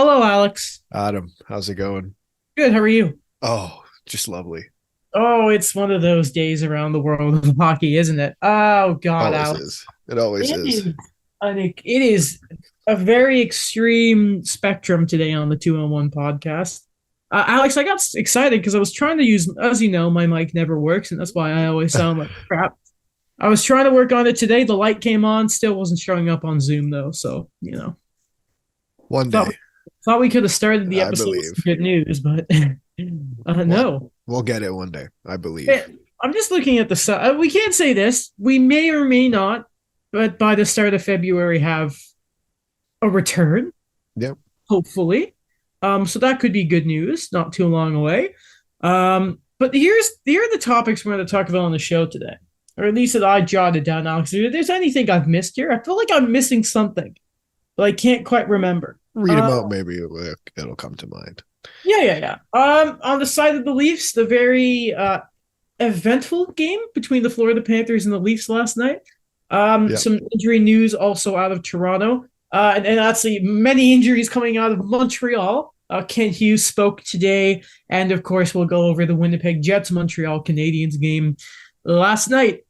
Hello, Alex. Adam, how's it going? Good. How are you? Oh, just lovely. Oh, it's one of those days around the world of hockey, isn't it? Oh God, Always Alex. is. It always It is. is. I think it is a very extreme spectrum today on the 2-on-1 podcast. Alex, I got excited because I was trying to use, as you know, my mic never works, and that's why I always sound like crap. I was trying to work on it today. The light came on, still wasn't showing up on Zoom though. So One thought day, thought we could have started the I episode with some believe. good news, but What? no. We'll get it one day, I Yeah, believe. I'm just looking at the side. We can't say this. We may or may not, but by the start of February, have a return, Yep. hopefully. So that could be good news, not too long away. But here are the topics we're going to talk about on the show today, or at least that I jotted down, Alex. If there's anything I've missed here, I feel like I'm missing something, but I can't quite remember. Read them Uh, out, maybe it'll come to mind. yeah. On the side of the Leafs, the very eventful game between the Florida Panthers and the Leafs last night. Yep. Some injury news also out of Toronto, and actually many injuries coming out of Montreal. Kent Hughes spoke today, and of course we'll go over the Winnipeg Jets Montreal Canadiens game last night.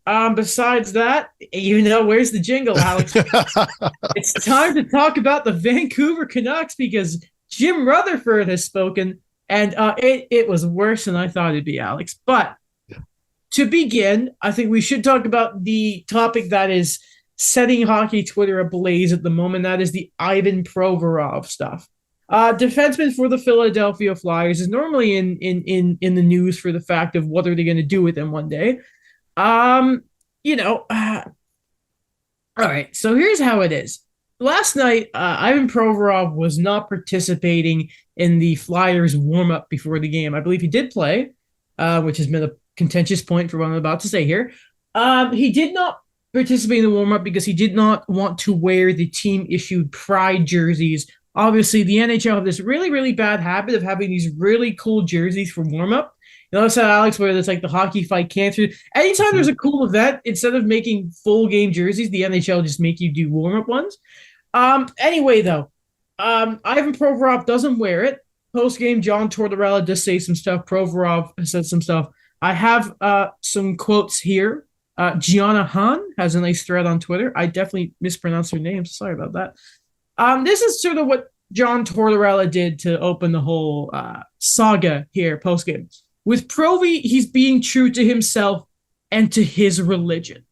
Besides that, where's the jingle, Alex? It's time to talk about the Vancouver Canucks because Jim Rutherford has spoken, and it was worse than I thought it'd be, Alex. But to begin, I think we should talk about the topic that is setting hockey Twitter ablaze at the moment. That is the Ivan Provorov stuff. Defenseman for the Philadelphia Flyers is normally in the news for the fact of what are they going to do with him one day. Um, you know, uh, all right. So here's how it is. Last night, Ivan Provorov was not participating in the Flyers warm up before the game. I believe he did play, which has been a contentious point for what I'm about to say here. He did not participate in the warm up because he did not want to wear the team issued pride jerseys. Obviously, the NHL have this really, really bad habit of having these really cool jerseys for warm up. You know, so Alex, where it's like the hockey fight cancer. Anytime there's a cool event, instead of making full game jerseys, the NHL just make you do warm up ones. Anyway, though, Ivan Provorov doesn't wear it. Post game, John Tortorella does say some stuff. Provorov said some stuff. I have some quotes here. Gianna Han has a nice thread on Twitter. I definitely mispronounced her name. Sorry about that. This is sort of what John Tortorella did to open the whole saga here post game. With Provi, he's being true to himself and to his religion.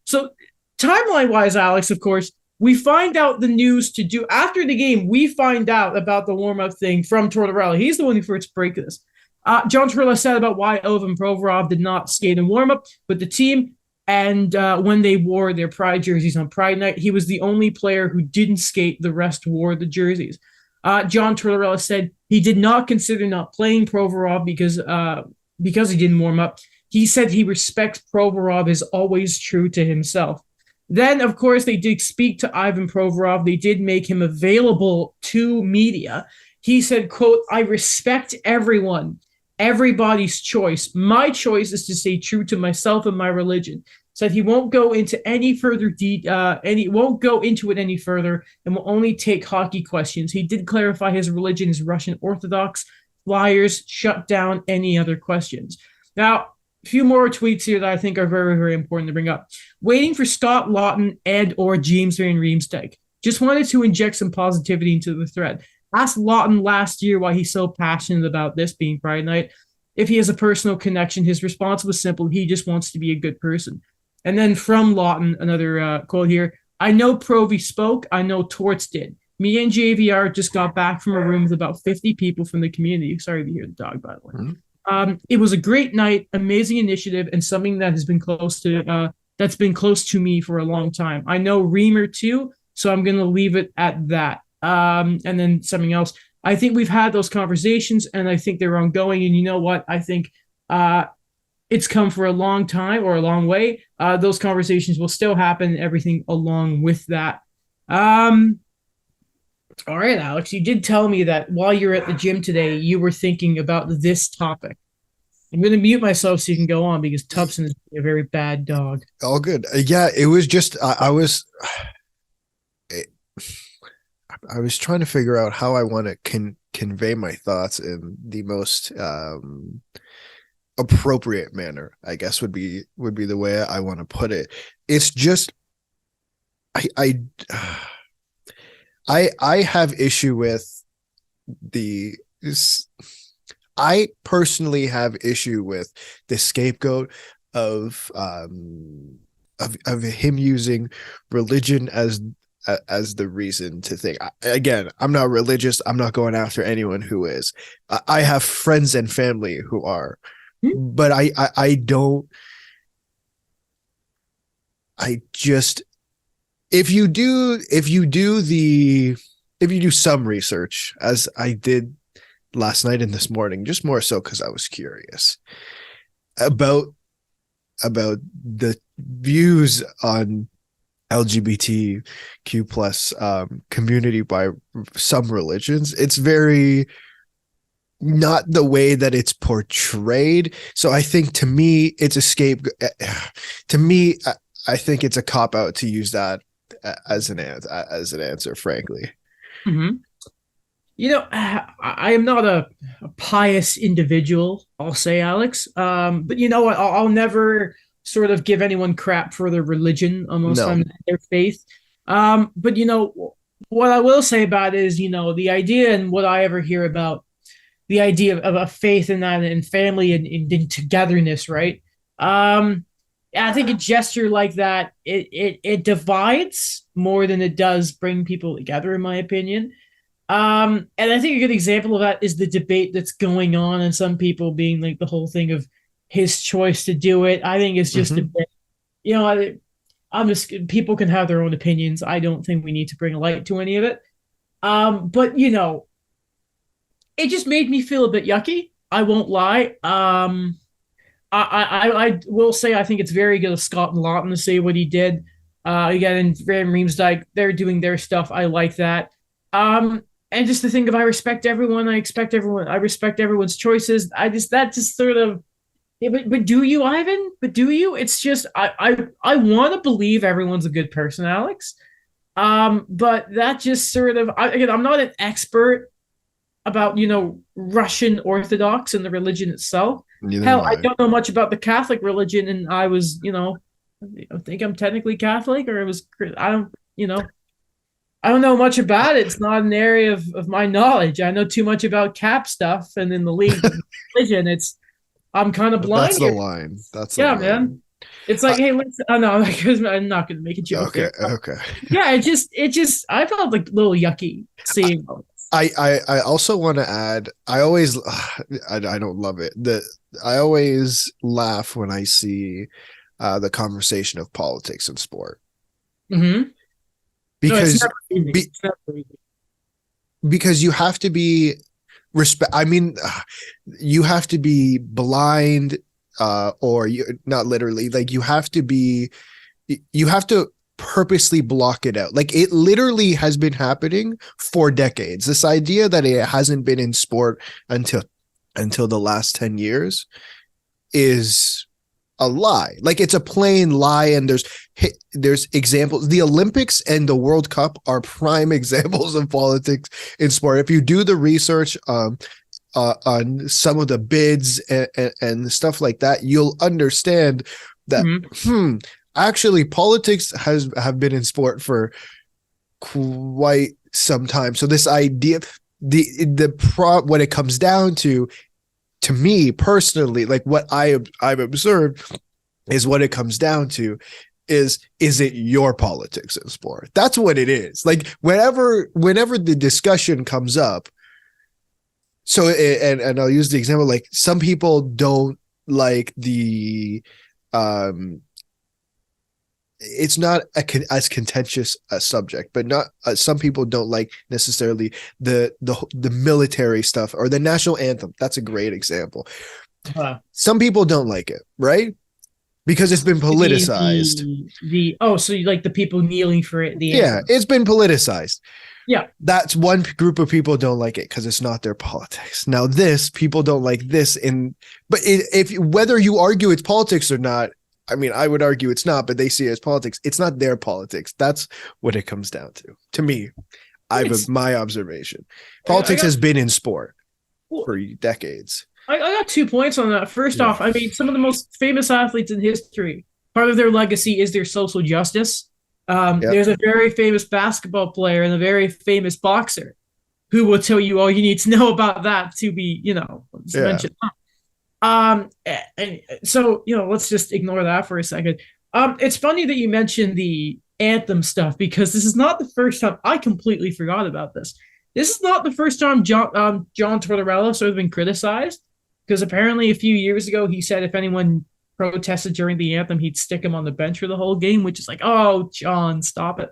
So, timeline wise, Alex, of course, we find out the news to do after the game. We find out about the warm up thing from Tortorella. He's the one who first break this. John Tortorella said about why Ivan Provorov did not skate in warm up with the team. And when they wore their pride jerseys on Pride Night, he was the only player who didn't skate. The rest wore the jerseys. John Tortorella said he did not consider not playing Provorov because he didn't warm up. He said he respects Provorov is always true to himself. Then, of course, they did speak to Ivan Provorov. They did make him available to media. He said, quote, I respect everyone, everybody's choice. My choice is to stay true to myself and my religion. Said he won't go into any further won't go into it any further and will only take hockey questions. He did clarify his religion is Russian Orthodox. Flyers shut down any other questions. Now, a few more tweets here that I think are very, very important to bring up. Waiting for Scott Laughton and or James Van Riemsdyk. Just wanted to inject some positivity into the thread. Asked Laughton last year why he's so passionate about this being Pride Night. If he has a personal connection, his response was simple. He just wants to be a good person. And then from Laughton, another quote here. I know Provy spoke. I know Torts did. Me and JVR just got back from a room with about 50 people from the community. Sorry to hear the dog, by the way. It was a great night, amazing initiative, and something that has been close to me for a long time. I know Reamer too, so I'm going to leave it at that. And then something else. I think we've had those conversations, and I think they're ongoing. And you know what? I think it's come for a long time or a long way. Those conversations will still happen, everything along with that. All right, Alex, you did tell me that while you were at the gym today, you were thinking about this topic. I'm going to mute myself so you can go on because Tubson is a very bad dog. All good. Yeah, it was just I was. I was trying to figure out how I want to convey my thoughts in the most appropriate manner, I guess would be the way I want to put it. It's just I have issue with the I personally have issue with the scapegoat of him using religion as the reason to think. Again, I'm not religious. I'm not going after anyone who is. I have friends and family who are, but I don't. I just if you do some research, as I did last night and this morning, just more so because I was curious about the views on LGBTQ plus community by some religions. It's very not the way that it's portrayed. So I think to me, it's a scapegoat. To me, I think it's a cop out to use that as an answer, frankly. Mm-hmm. I am not a pious individual, I'll say, Alex. But you know what? I'll never sort of give anyone crap for their religion unless I'm their faith. But what I will say about it is, the idea and what I ever hear about the idea of a faith in that and family and in togetherness, right? I think a gesture like that, it divides more than it does bring people together, in my opinion. And I think a good example of that is the debate that's going on, and some people being like the whole thing of his choice to do it. I think it's just a bit, I'm just, people can have their own opinions. I don't think we need to bring a light to any of it. But it just made me feel a bit yucky. I won't lie. I will say I think it's very good of Scott and Lawton to say what he did. Again, and Van Riemsdyk, they're doing their stuff. I like that. And just to think of, I respect everyone. I respect everyone's choices. That just sort of, yeah, but do you, Ivan? But do you? It's just, I want to believe everyone's a good person, Alex. But that just sort of, again, I'm not an expert about, Russian Orthodox and the religion itself. Hell, I don't know much about the Catholic religion, and I was, I think I'm technically Catholic, or I don't know much about it. It's not an area of my knowledge. I know too much about cap stuff, and in the league religion, I'm kind of blind. That's the line. That's the line. Man. It's like, hey, listen. Oh no, I'm not going to make a joke. Okay. Yeah, it just, I felt like a little yucky seeing. I also want to add. I always, I don't love it. I always laugh when I see the conversation of politics and sport. Mm-hmm. Because because you have to be you have to be blind, or you not literally, like you have to purposely block it out. Like it literally has been happening for decades. This idea that it hasn't been in sport until the last 10 years is a lie. Like it's a plain lie. And there's examples. The Olympics and the World Cup are prime examples of politics in sport. If you do the research on some of the bids and stuff like that, you'll understand that actually politics have been in sport for quite some time. So this idea, what it comes down to me personally, like what I've observed is what it comes down to is it your politics in sport? That's what it is. Like whenever the discussion comes up. So, and I'll use the example, like some people don't like the, it's not as contentious a subject, but not some people don't like necessarily the military stuff or the national anthem. That's a great example. Some people don't like it, right? Because it's been politicized. So you like the people kneeling for it? It's been politicized. Yeah, that's one group of people don't like it because it's not their politics. Now, people don't like this, but if whether you argue it's politics or not, I mean, I would argue it's not, but they see it as politics. It's not their politics. That's what it comes down to me. my observation. Politics has been in sport for decades. I got 2 points on that. First off, I mean, some of the most famous athletes in history, part of their legacy is their social justice. There's a very famous basketball player and a very famous boxer who will tell you all you need to know about that to be, mentioned. And so, let's just ignore that for a second. It's funny that you mentioned the anthem stuff because this is not the first time. I completely forgot about this. This is not the first time John Tortorella sort of been criticized, because apparently a few years ago he said if anyone protested during the anthem, he'd stick him on the bench for the whole game, which is like, oh, John, stop it.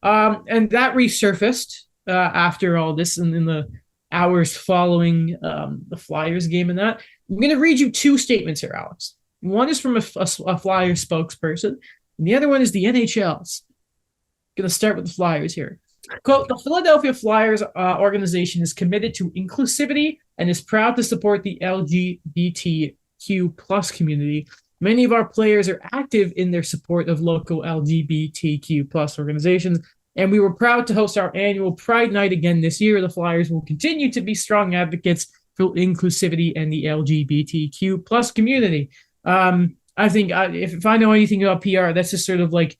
And that resurfaced after all this and in the hours following the Flyers game and that. I'm going to read you 2 statements here, Alex. One is from a Flyers spokesperson, and the other one is the NHL's. I'm going to start with the Flyers here. Quote, the Philadelphia Flyers organization is committed to inclusivity and is proud to support the LGBTQ plus community. Many of our players are active in their support of local LGBTQ plus organizations, and we were proud to host our annual Pride Night again this year. The Flyers will continue to be strong advocates for inclusivity and the LGBTQ plus community. I think if I know anything about PR, that's just sort of like,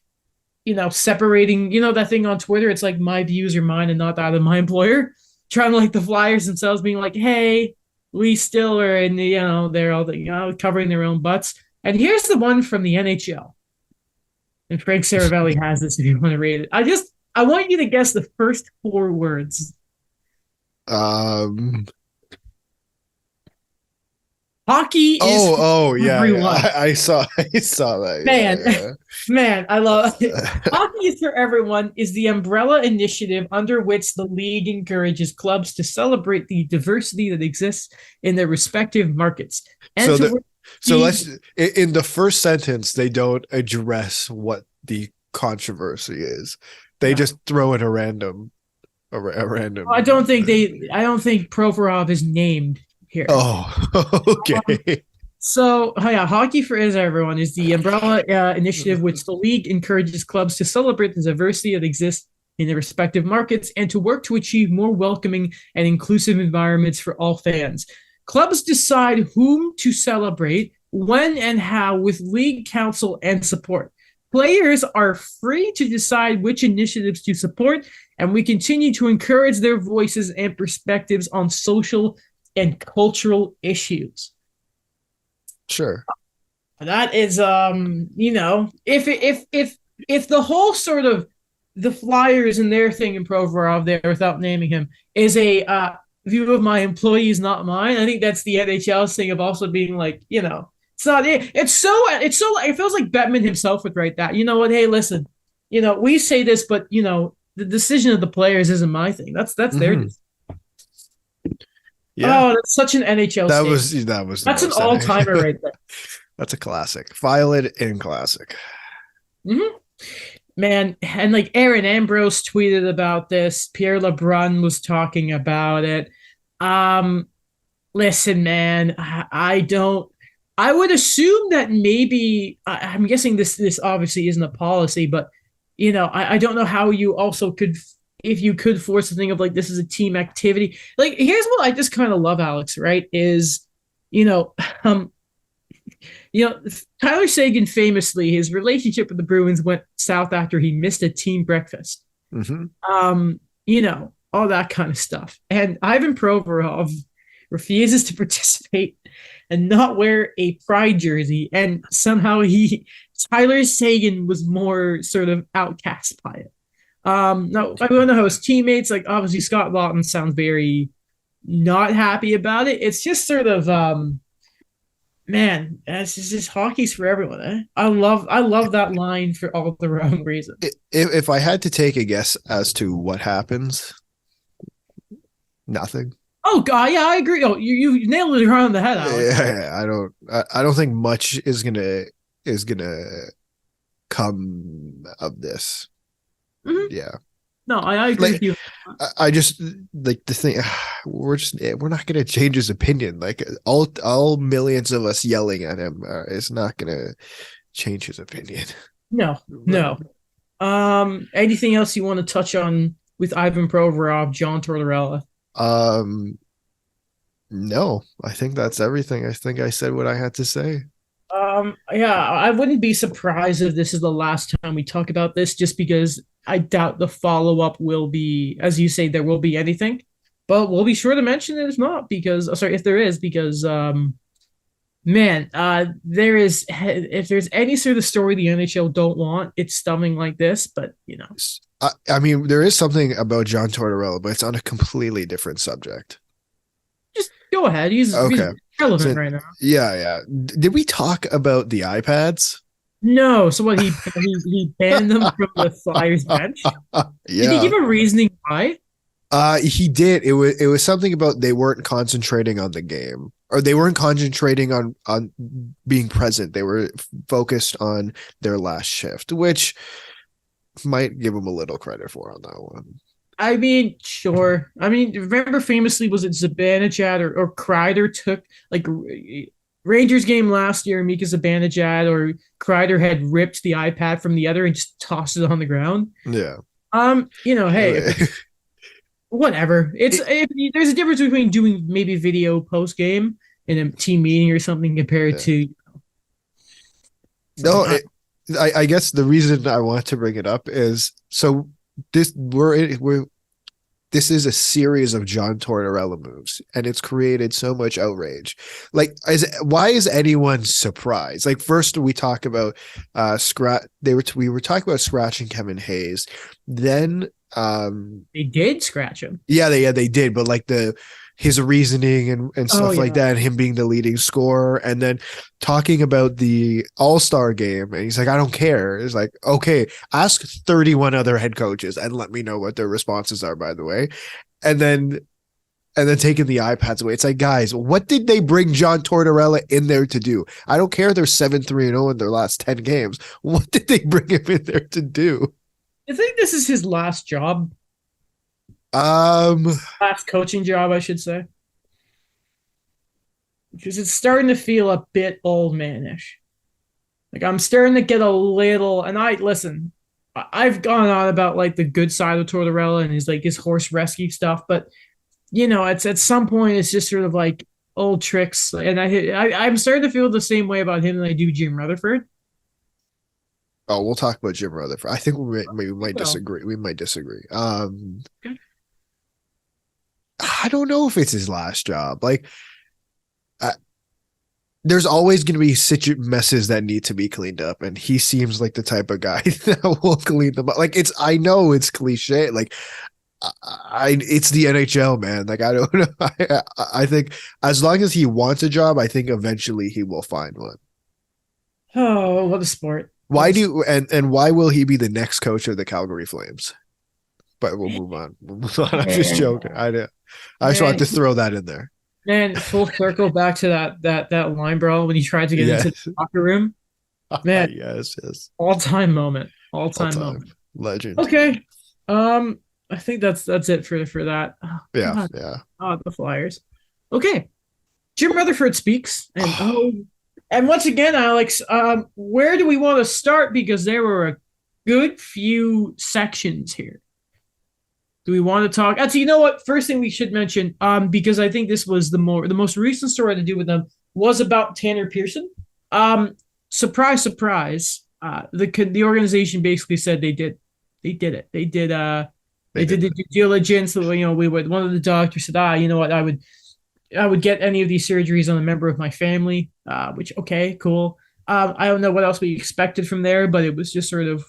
separating, that thing on Twitter. It's like my views are mine and not that of my employer. Trying to like the Flyers themselves being like, hey, we still are in the, they're all covering their own butts. And here's the one from the NHL. And Frank Saravelli has this if you want to read it. I want you to guess the first 4 words. Hockey is everyone. I saw that. Man, I love it. Hockey is for everyone is the umbrella initiative under which the league encourages clubs to celebrate the diversity that exists in their respective markets. And so let's in the first sentence they don't address what the controversy is. They just throw in a random. I don't think Provorov is named here. Oh, okay. Hockey for everyone is the umbrella initiative which the league encourages clubs to celebrate the diversity that exists in their respective markets and to work to achieve more welcoming and inclusive environments for all fans. Clubs decide whom to celebrate, when and how with league council and support. Players are free to decide which initiatives to support, and we continue to encourage their voices and perspectives on social and cultural issues. Sure. That is, if the whole sort of the Flyers and their thing in Provorov there, without naming him, is a view of my employees, not mine. I think that's the NHL's thing of also being like, it's not it. It feels like Bettman himself would write that. You know what? Hey, listen, we say this, but the decision of the players isn't my thing. That's their decision. Yeah. Oh, that's such an NHL. That's an all-timer right there. That's a classic. File it in classic. Mm-hmm. Man, and like Aaron Ambrose tweeted about this. Pierre LeBrun was talking about it. Listen, man, I would assume that maybe I'm guessing this obviously isn't a policy, but I don't know how you also could, if you could force the thing of like this is a team activity. Like here's what I just kind of love, Alex, right? Is Tyler Seguin famously, his relationship with the Bruins went south after he missed a team breakfast. Mm-hmm. All that kind of stuff. And Ivan Provorov refuses to participate and not wear a Pride jersey. And somehow Tyler Seguin was more sort of outcast by it. No, I don't know how his teammates, like obviously Scott Lawton sounds very not happy about it. It's just sort of, man, it's just hockey's for everyone. Eh? I love that line for all the wrong reasons. If I had to take a guess as to what happens, nothing. Oh God, yeah, I agree. Oh, you nailed it right on the head, Alex. Yeah, I don't think much is gonna come of this. Mm-hmm. Yeah. No, I agree with you. I just like the thing. We're not gonna change his opinion. Like all millions of us yelling at him is not gonna change his opinion. No. Anything else you want to touch on with Ivan Provorov, John Tortorella? Um, no, I think that's everything. I think I said what I had to say. Yeah, I wouldn't be surprised if this is the last time we talk about this, just because I doubt the follow up will be, as you say, there will be anything. But we'll be sure to mention it if not, because sorry, if there is, because man, there is if there's any sort of story the NHL don't want, it's something like this. But I mean, there is something about John Tortorella, but it's on a completely different subject. just go ahead. He's Okay. relevant So, right now. yeah. Did we talk about the iPads? No, so what he banned them from the Flyers bench? Did he Yeah. give a reasoning why? He did. It was something about they weren't concentrating on the game, or they weren't concentrating on being present. They were focused on their last shift, which might give him a little credit for on that one. I mean, sure. I mean, remember famously, was it Zibanejad or Kreider took like Rangers game last year, Mika Zibanejad or Kreider had ripped the iPad from the other and just tossed it on the ground. Yeah. Hey, whatever. There's a difference between doing maybe video post game in a team meeting or something compared to no. I guess the reason I want to bring it up is so this is a series of John Tortorella moves, and it's created so much outrage. Like, why is anyone surprised? Like, first we talk about we were talking about scratching Kevin Hayes, then they did scratch him. Yeah, they did, but like his reasoning and stuff like that, and him being the leading scorer, and then talking about the All-Star game, and he's like, I don't care. It's like, okay, ask 31 other head coaches and let me know what their responses are, by the way. And then taking the iPads away. It's like, guys, what did they bring John Tortorella in there to do? I don't care they're 7-3-0 in their last 10 games. What did they bring him in there to do? I think this is his last job. Last coaching job, I should say, because it's starting to feel a bit old manish. Like, I'm starting to get a little, and I've gone on about like the good side of Tortorella and his horse rescue stuff, but it's at some point it's just sort of like old tricks, and I'm starting to feel the same way about him than I do Jim Rutherford. Oh, we'll talk about Jim Rutherford. I think we might disagree. We might disagree. Okay. I don't know if it's his last job. Like, there's always going to be messes that need to be cleaned up, and he seems like the type of guy that will clean them up. Like, I know it's cliche. Like, it's the NHL, man. Like, I don't know. I think as long as he wants a job, I think eventually he will find one. Oh, what a sport! Why will he be the next coach of the Calgary Flames? But we'll move on. I'm just joking. I just wanted to throw that in there. Man, full circle back to that line brawl when he tried to get into the locker room. Man, yes. All-time moment. All-time moment. Legend. Okay. I think that's it for that. Oh, yeah. The Flyers. Okay. Jim Rutherford speaks, and once again, Alex, where do we want to start? Because there were a good few sections here. Do we want to talk? Actually, you know what? First thing we should mention, because I think this was the most recent story to do with them, was about Tanner Pearson. Surprise, surprise. The organization basically said they did it. They did the due diligence. One of the doctors said, you know what? I would get any of these surgeries on a member of my family, which, okay, cool. I don't know what else we expected from there, but it was just sort of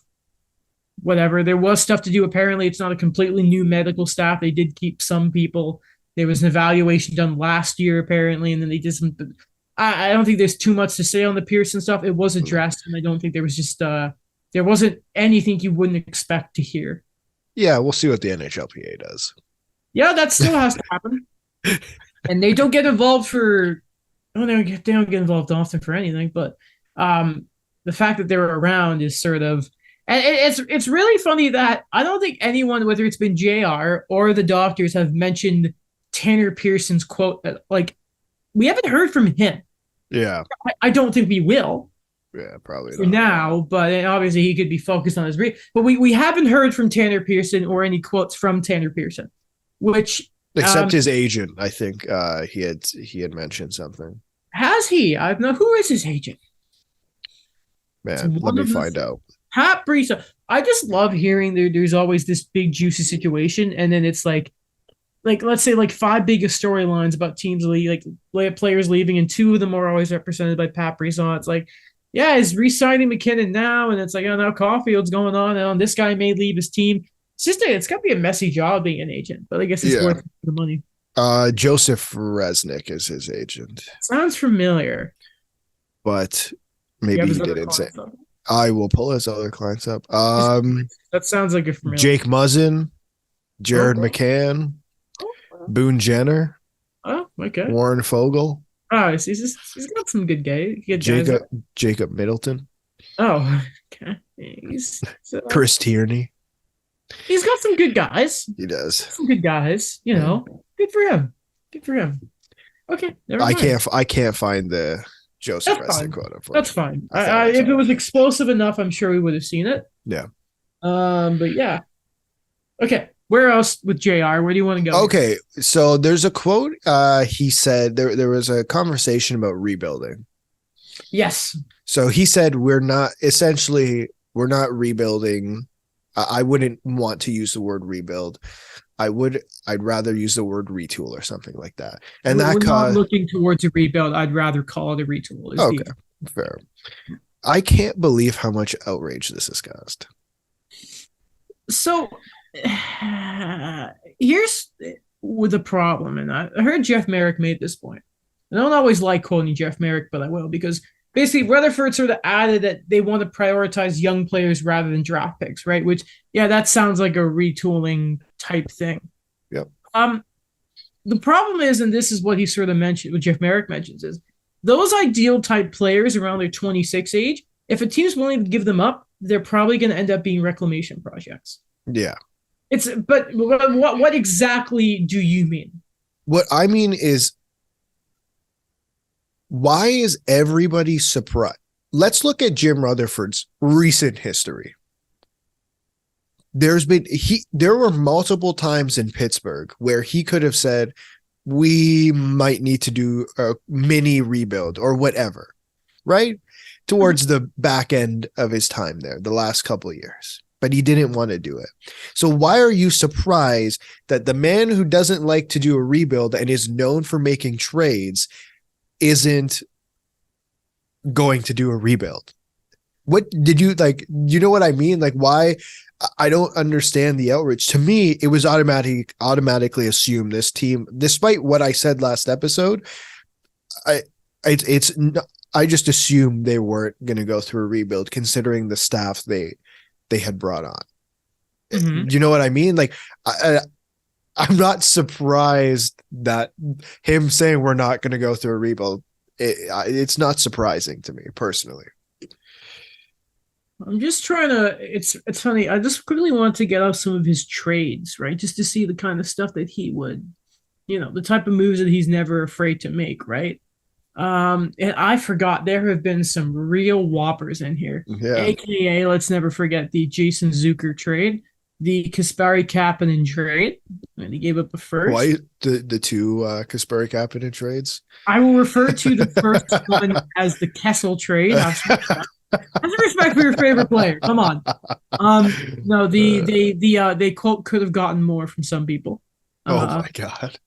whatever. There was stuff to do. Apparently, it's not a completely new medical staff. They did keep some people. There was an evaluation done last year, apparently, and then they did some. I don't think there's too much to say on the Pearson stuff. It was addressed, and I don't think there was just there wasn't anything you wouldn't expect to hear. Yeah, we'll see what the NHLPA does. Yeah, that still has to happen. And they don't get involved they don't get involved often for anything, but the fact that they're around is sort of, and it's really funny that I don't think anyone, whether it's been JR or the doctors, have mentioned Tanner Pearson's quote that, like, we haven't heard from him. Yeah. I don't think we will, Yeah, probably for not. now, but obviously he could be focused on his but we haven't heard from Tanner Pearson or any quotes from Tanner Pearson, which Except his agent. I think he had mentioned something. has he? I know who is his agent. It's Man, let one me of find out. Pat Brisa. I just love hearing there's always this big juicy situation, and then it's like let's say like five biggest storylines about teams like players leaving, and two of them are always represented by Pat Brisson. It's like, yeah, he's re-signing McKinnon now, and it's like, oh, now Caulfield's going on, and this guy may leave his team. It's got to be a messy job being an agent, but I guess it's worth the money. Joseph Resnick is his agent. Sounds familiar, but maybe he didn't say. I will pull his other clients up. That sounds like a familiar. Jake Muzzin, Jared McCann, Boone Jenner. Oh, okay. Warren Fogle. Oh, he's got some good guys. Jacob Middleton. Oh, okay. Chris Tierney. He's got some good guys. He does. Some good guys, you know. Good for him. Good for him. Okay. I can't find the Joseph Resnick quote. That's fine. If it was explosive enough, I'm sure we would have seen it. Yeah. But yeah. Okay. Where else with JR? Where do you want to go? Okay. So there's a quote. He said there was a conversation about rebuilding. Yes. So he said we're not rebuilding. I wouldn't want to use the word rebuild. I'd rather use the word retool or something like that. And we're not looking towards a rebuild. I'd rather call it a retool. Okay, fair. I can't believe how much outrage this has caused. So here's with the problem, and I heard Jeff Merrick made this point. I don't always like quoting Jeff Merrick, but I will, because basically Rutherford sort of added that they want to prioritize young players rather than draft picks, right? Which, yeah, that sounds like a retooling type thing. Yep. The problem is, and this is what he sort of mentioned, what Jeff Merrick mentions, is those ideal type players around their 26 age, if a team's willing to give them up, they're probably going to end up being reclamation projects. Yeah. But what exactly do you mean? What I mean is, why is everybody surprised? Let's look at Jim Rutherford's recent history. There were multiple times in Pittsburgh where he could have said, we might need to do a mini rebuild or whatever, right? Towards the back end of his time there, the last couple of years. But he didn't want to do it. So why are you surprised that the man who doesn't like to do a rebuild and is known for making trades isn't going to do a rebuild? What did you like? You know what I mean? Like, why? I don't understand the outrage. To me, it was automatically assumed this team, despite what I said last episode, I just assumed they weren't going to go through a rebuild considering the staff they had brought on. Mm-hmm. You know what I mean? Like, I'm not surprised that him saying we're not going to go through a rebuild. It's not surprising to me personally. I'm just trying to. It's funny. I just quickly want to get off some of his trades, right? Just to see the kind of stuff that he would, the type of moves that he's never afraid to make, right? And I forgot there have been some real whoppers in here. Yeah. AKA, let's never forget the Jason Zucker trade, the Kasperi Kapanen trade, and he gave up a first. Why the two Kasperi Kapanen trades? I will refer to the first one as the Kessel trade. Have some respect for your favorite player. Come on. No, they quote could have gotten more from some people. Oh my god.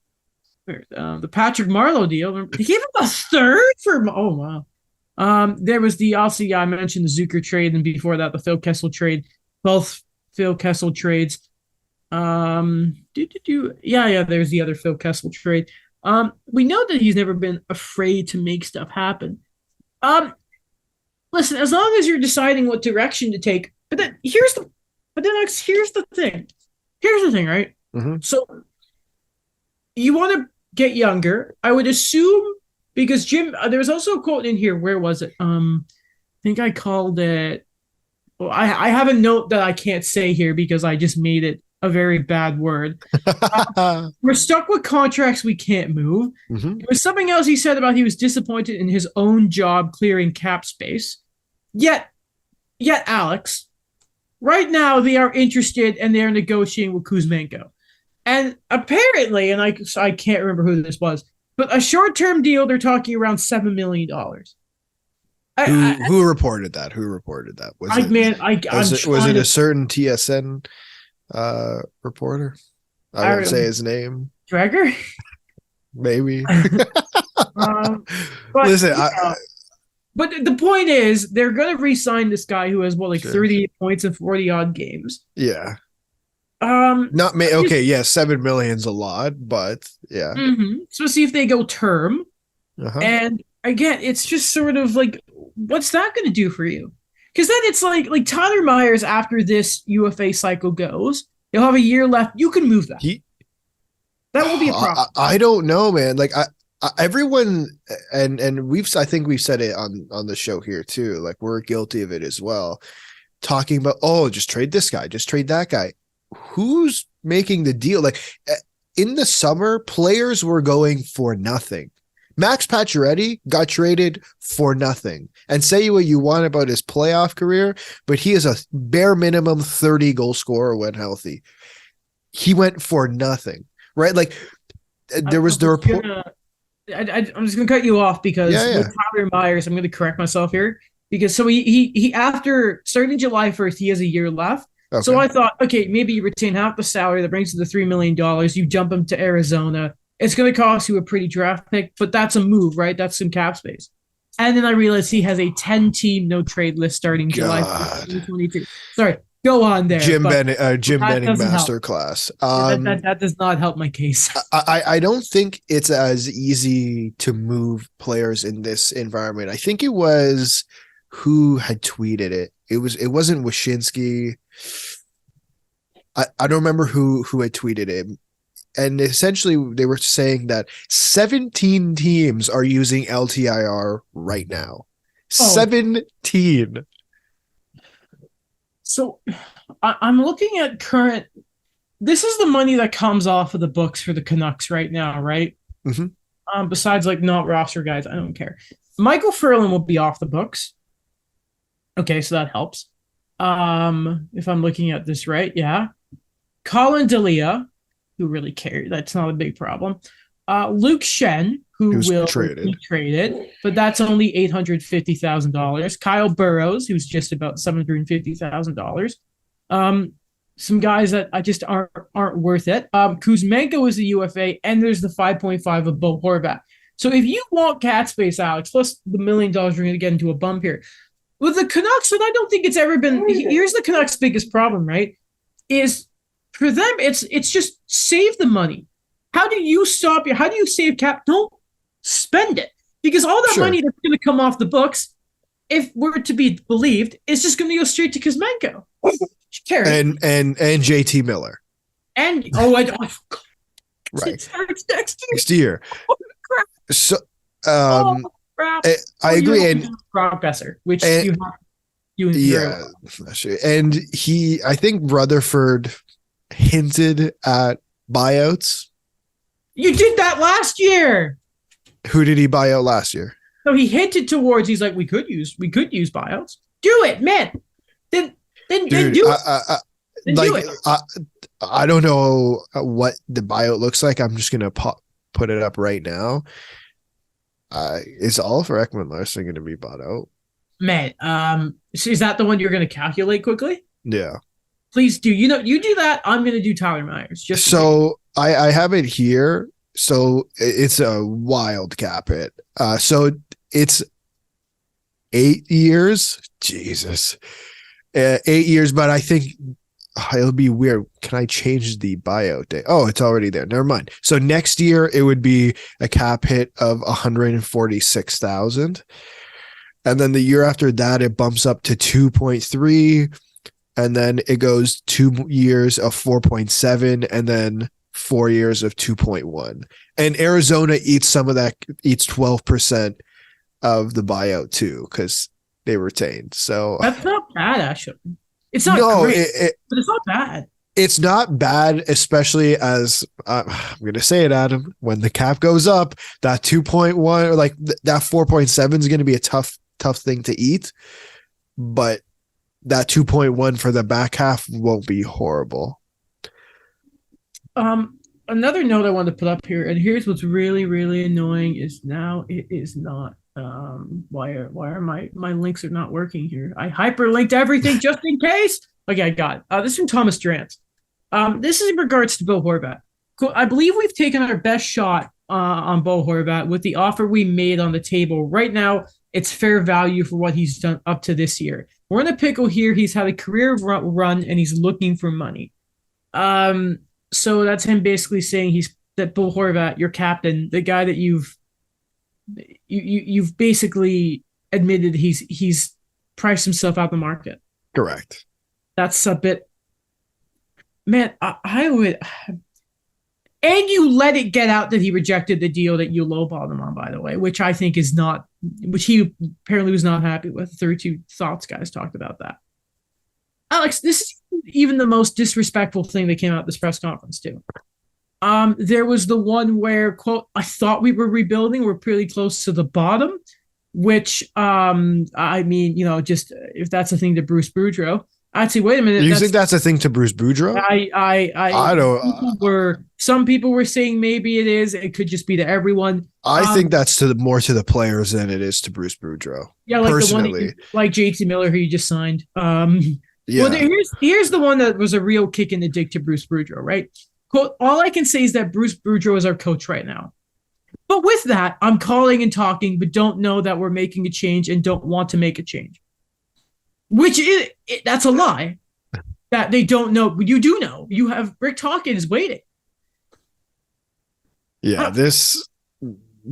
The Patrick Marleau deal. He gave him a third for. Oh wow. There was I mentioned the Zucker trade, and before that the Phil Kessel trade. Both Phil Kessel trades. There's the other Phil Kessel trade. We know that he's never been afraid to make stuff happen. Listen, as long as you're deciding what direction to take, here's the thing. Here's the thing, right? Mm-hmm. So you want to get younger, I would assume, because Jim, there was also a quote in here. Where was it? I think I called it. Well, I have a note that I can't say here because I just made it a very bad word. We're stuck with contracts we can't move. Mm-hmm. There was something else he said about he was disappointed in his own job clearing cap space. Yet, Alex, right now they are interested and they're negotiating with Kuzmenko. And apparently, and I can't remember who this was, but a short-term deal, they're talking around $7 million. Who reported that? Who reported that? Was it a certain TSN reporter? I won't say his name. Dreger? Maybe. But, listen, but the point is, they're going to re-sign this guy who has 38 points in 40 odd games. Yeah. Okay, yeah, 7 million's a lot, but yeah. Mm-hmm. So see if they go term. And again, it's just sort of like, what's that going to do for you? Because then it's like Tyler Myers, after this UFA cycle goes, he'll have a year left. You can move that. That will be a problem. I don't know, man. Like everyone, and I think we've said it on the show here too. Like we're guilty of it as well. Talking about, just trade this guy, just trade that guy. Who's making the deal? Like in the summer, players were going for nothing. Max Pacioretty got traded for nothing. And say what you want about his playoff career, but he is a bare minimum 30 goal scorer when healthy. He went for nothing, right? Like there was the report. I'm just going to cut you off because with Tyler Myers, I'm going to correct myself here. Because so he after starting July 1st, he has a year left. Okay. So I thought, okay, maybe you retain half the salary that brings you the $3 million. You jump him to Arizona. It's going to cost you a pretty draft pick, but that's a move, right? That's some cap space. And then I realized he has a 10-team no-trade list starting July 2022. Sorry, go on there. Jim Benning masterclass. That does not help my case. I don't think it's as easy to move players in this environment. I think it was who had tweeted it. It wasn't Wyshynski. I don't remember who had tweeted it. And essentially they were saying that 17 teams are using LTIR right now. 17. So I'm looking at current. This is the money that comes off of the books for the Canucks right now, right? Mm-hmm. Besides like not roster guys, I don't care. Michael Furlan will be off the books. Okay, so that helps. If I'm looking at this right, yeah. Colin Delia, who really cares, that's not a big problem. Luke Shen, who will be traded, but that's only $850,000. Kyle Burrows, who's just about $750,000. Some guys that I just aren't worth it. Kuzmenko is a UFA, and there's the 5.5 of Bo Horvat. So if you want cap space, Alex, plus the $1 million, you're going to get into a bump here. With the Canucks, and I don't think it's ever been. Here's the Canucks' biggest problem, right? Is for them, it's just save the money. How do you save cap? Don't spend it, because all that money that's going to come off the books, if we're to be believed, is just going to go straight to Kuzmenko. And JT Miller. And right. It starts next year. Oh, crap. So crap. I agree. And Professor, which you and I think Rutherford hinted at buyouts. You did that last year. Who did he buy out last year? So he hinted towards. He's like, we could use buyouts. Do it, man. Then do it. I don't know what the buyout looks like. I'm just gonna put it up right now. Is Oliver Ekman-Larsson going to be bought out? Man, so is that the one you're going to calculate quickly? Yeah. Please do. You do that. I'm going to do Tyler Myers. I have it here. So it's a wild cap hit. So it's 8 years. Jesus. 8 years, but I think it'll be weird. Can I change the buyout date? Oh, it's already there. Never mind. So next year it would be a cap hit of 146,000. And then the year after that, it bumps up to 2.3. And then it goes 2 years of 4.7 and then 4 years of 2.1. And Arizona eats some of that, eats 12% of the buyout too, because they retained. So that's not bad, actually. It's not great, but it's not bad. It's not bad, especially as I'm going to say it, Adam. When the cap goes up, that 2.1 or like that 4.7 is going to be a tough thing to eat. but that 2.1 for the back half won't be horrible. Another note I wanted to put up here, and here's what's really, really annoying is now it is not. Why are my links are not working here? I hyperlinked everything just in case. Okay, I got it. This is from Thomas Durant. This is in regards to Bo Horvat. Cool. I believe we've taken our best shot on Bo Horvat with the offer we made on the table. Right now, it's fair value for what he's done up to this year. We're in a pickle here. He's had a career run and he's looking for money. So that's him basically saying that Bo Horvat, your captain, the guy that you've basically admitted he's priced himself out the market. Correct. That's a bit, man. I would, and you let it get out that he rejected the deal that you lowballed him on, by the way, which I think is not, which he apparently was not happy with. 32 Thoughts guys talked about that. Alex, this is even the most disrespectful thing that came out this press conference too. There was the one where, quote, I thought we were rebuilding. We're pretty close to the bottom, which, I mean, just if that's a thing to Bruce Boudreau, I'd say, wait a minute. You think that's a thing to Bruce Boudreau? I don't. Some people were saying maybe it is. It could just be to everyone. I think that's more to the players than it is to Bruce Boudreau. Yeah, like personally. The one like JT Miller, who you just signed. Yeah. Well, here's the one that was a real kick in the dick to Bruce Boudreau, right? Quote, all I can say is that Bruce Boudreau is our coach right now. But with that, I'm calling and talking, but don't know that we're making a change and don't want to make a change. Which is, that's a lie. That they don't know. You do know. You have Rick Tocchet is waiting. Yeah, this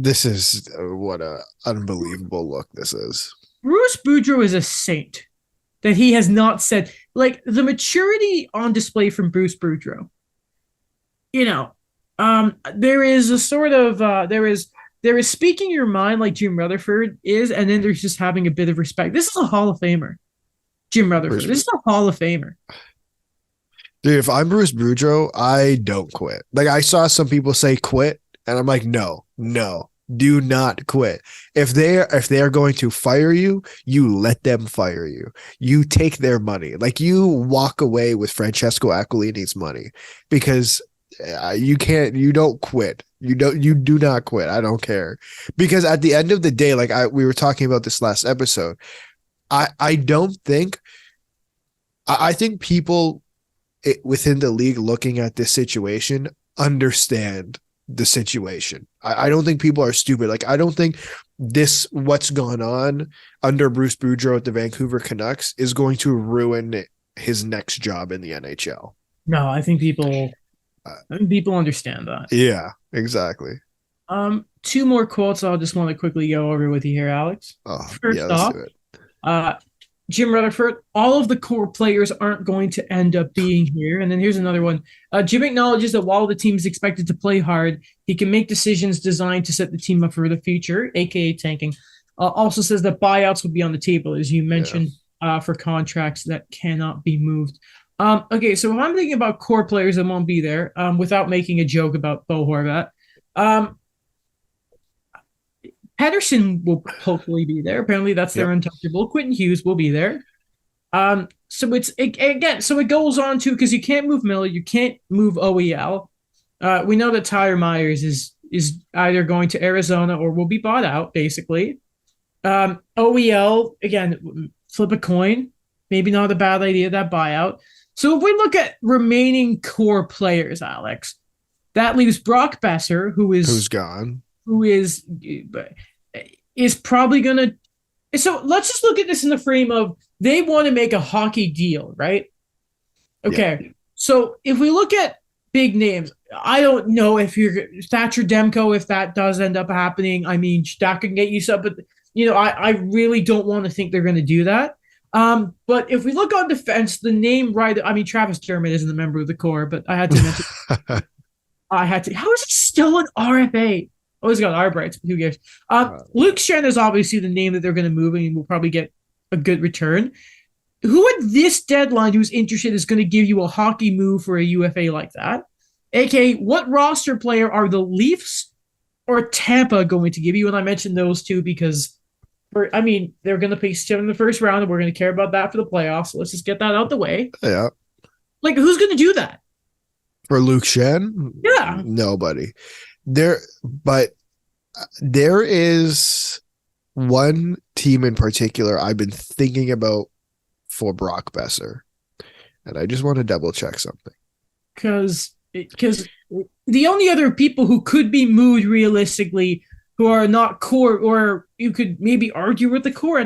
is what a unbelievable look this is. Bruce Boudreau is a saint. That he has not said, like, the maturity on display from Bruce Boudreau. There is a sort of there is speaking your mind like Jim Rutherford is, and then there's just having a bit of respect. This is a Hall of Famer, Jim Rutherford. This is a Hall of Famer. Dude, if I'm Bruce Boudreau, I don't quit. Like, I saw some people say quit, and I'm like, no, do not quit. If they are going to fire you, you let them fire you. You take their money. Like, you walk away with Francesco Aquilini's money, because you don't quit. You do not quit. I don't care. Because at the end of the day, like we were talking about this last episode, I think people within the league looking at this situation understand the situation. I don't think people are stupid. Like, I don't think what's gone on under Bruce Boudreau at the Vancouver Canucks is going to ruin his next job in the NHL. No, I think people understand that. Yeah, exactly. Two more quotes I'll just want to quickly go over with you here, Alex. First off, Jim Rutherford, all of the core players aren't going to end up being here. And then here's another one. Jim acknowledges that while the team is expected to play hard, he can make decisions designed to set the team up for the future, aka tanking. Also says that buyouts will be on the table, as you mentioned, for contracts that cannot be moved. Okay, so if I'm thinking about core players that won't be there, without making a joke about Bo Horvat, Pettersson will hopefully be there. Apparently, that's their untouchable. Quentin Hughes will be there. So it goes on to, because you can't move Miller, you can't move OEL. We know that Tyler Myers is either going to Arizona or will be bought out, basically. OEL, again, flip a coin. Maybe not a bad idea, that buyout. So if we look at remaining core players, Alex, that leaves Brock Besser, who's gone. Who is probably going to. So let's just look at this in the frame of they want to make a hockey deal, right? Okay. Yeah. So if we look at big names, I don't know if you're Thatcher Demko, if that does end up happening. I mean, that could get you some, but I really don't want to think they're going to do that. But if we look on defense, the name Travis Dermott isn't a member of the core, but I had to mention. How is he still an RFA? Oh, he's got R rights, but who cares? Luke Schenn is obviously the name that they're going to move, and will probably get a good return. Who at this deadline who's interested is going to give you a hockey move for a UFA like that? AKA, what roster player are the Leafs or Tampa going to give you? And I mentioned those two because I mean, they're going to pick him in the first round, and we're going to care about that for the playoffs. So let's just get that out the way. Yeah. Like, who's going to do that? For Luke Shen? Yeah. Nobody. But there is one team in particular I've been thinking about for Brock Besser, and I just want to double check something. Because the only other people who could be moved realistically who are not core, or you could maybe argue with the core,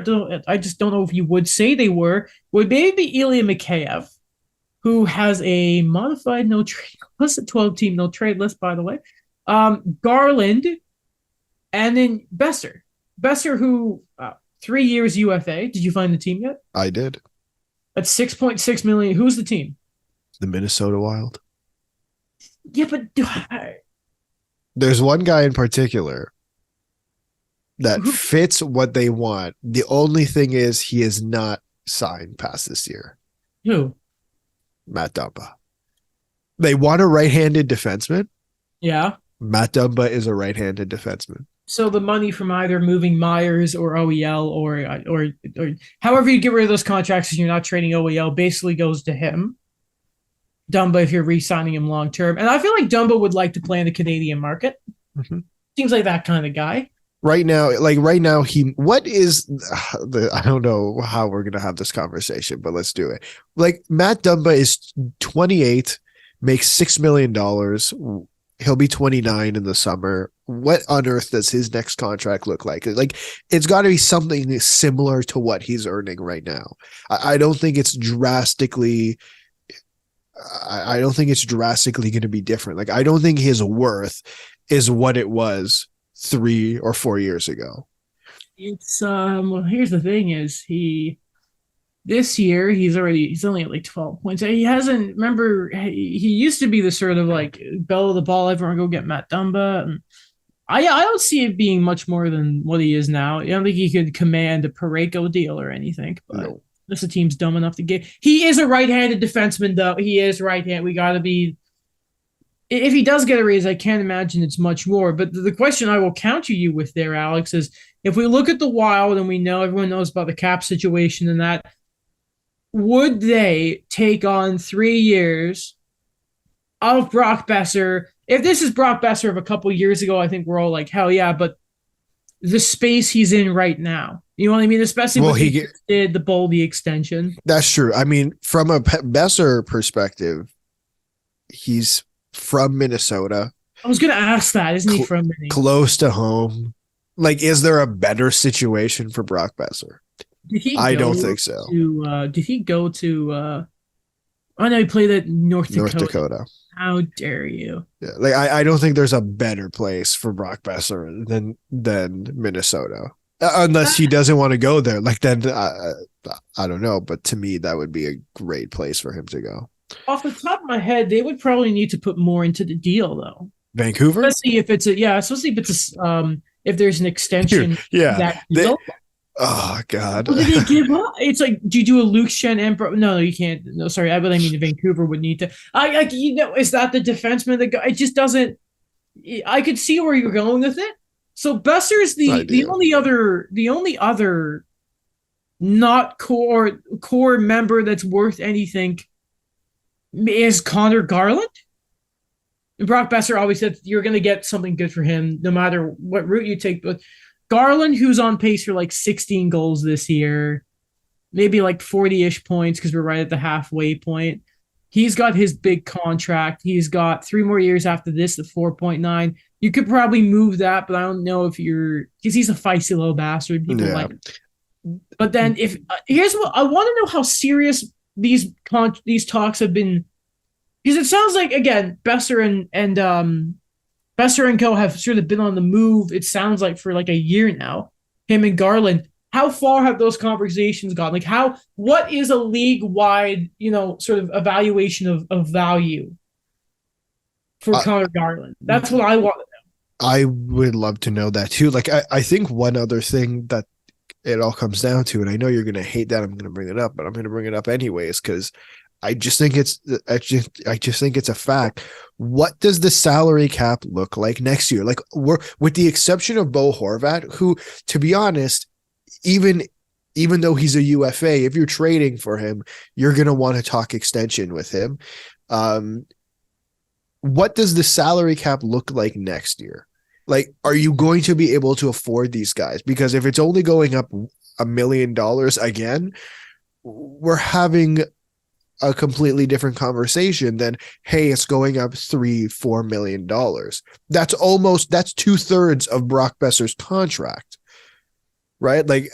I just don't know if you would say they would maybe Ilya Mikheyev, who has a modified no trade list, a 12-team no trade list, by the way. Garland, and then Besser. Besser, who 3 years UFA. Did you find the team yet? I did. At $6.6 million. Who's the team? The Minnesota Wild. Yeah, but there's one guy in particular that fits what they want. The only thing is he is not signed past this year. Who? Matt Dumba. They want a right-handed defenseman. Yeah. Matt Dumba is a right-handed defenseman. So the money from either moving Myers or OEL or however you get rid of those contracts and you're not trading OEL basically goes to him. Dumba, if you're re-signing him long term. And I feel like Dumba would like to play in the Canadian market. Mm-hmm. Seems like that kind of guy. Right now, I don't know how we're going to have this conversation, but let's do it. Like, Matt Dumba is 28, makes $6 million. He'll be 29 in the summer. What on earth does his next contract look like? Like, it's got to be something similar to what he's earning right now. I don't think it's drastically going to be different. Like, I don't think his worth is what it was 3 or 4 years ago. It's well, here's the thing is this year he's only at like 12 points. He hasn't, remember, he used to be the sort of like bell of the ball, everyone go get Matt Dumba. And I don't see it being much more than what he is now. I don't think he could command a Parayko deal or anything, but no. Unless the team's dumb enough to get. He is a right-handed defenseman, though. He is right-handed. We got to be. If he does get a raise, I can't imagine it's much more. But the question I will counter you with there, Alex, is if we look at the Wild and we know everyone knows about the cap situation and that, would they take on 3 years of Brock Besser? If this is Brock Besser of a couple years ago, I think we're all like, hell yeah. But the space he's in right now, you know what I mean? Especially when he did the Boldy extension. That's true. I mean, from a Besser perspective, he's from Minnesota. I was going to ask that. Isn't he from Minnesota? Close to home. Like, is there a better situation for Brock Besser? I don't think so. Did he go to I know he played at North Dakota. How dare you? Yeah, like I don't think there's a better place for Brock Besser than Minnesota. Unless he doesn't want to go there. Like, then I don't know, but to me that would be a great place for him to go. Off the top of my head, they would probably need to put more into the deal though. Vancouver? Especially if it's if there's an extension. Yeah. Oh God! What did they give up? It's like, do you do a Luke Shen and no, you can't. No, sorry, I mean Vancouver would need to. Is that the defenseman? It just doesn't. I could see where you're going with it. So Besser is the only other not core member that's worth anything is Connor Garland. And Brock Besser always said you're going to get something good for him no matter what route you take, but. Garland, who's on pace for like 16 goals this year, maybe like 40-ish points because we're right at the halfway point. He's got his big contract. He's got 3 more years after this at 4.9. You could probably move that, but I don't know if because he's a feisty little bastard. People like it. But then here's what I want to know: how serious these talks have been, because it sounds like, again, Besser and Besser and Co. have sort of been on the move, it sounds like, for like a year now. Him and Garland. How far have those conversations gone? Like, what is a league-wide, sort of evaluation of value for Connor Garland? That's what I want to know. I would love to know that too. Like, I think one other thing that it all comes down to, and I know you're going to hate that I'm going to bring it up, but I'm going to bring it up anyways, because I just think it's a fact. What does the salary cap look like next year? Like, with the exception of Bo Horvat, who, to be honest, even though he's a UFA, if you're trading for him, you're going to want to talk extension with him. What does the salary cap look like next year? Like, are you going to be able to afford these guys? Because if it's only going up $1 million again, we're having a completely different conversation than, hey, it's going up $3-4 million. That's 2/3 of Brock Besser's contract, right? Like,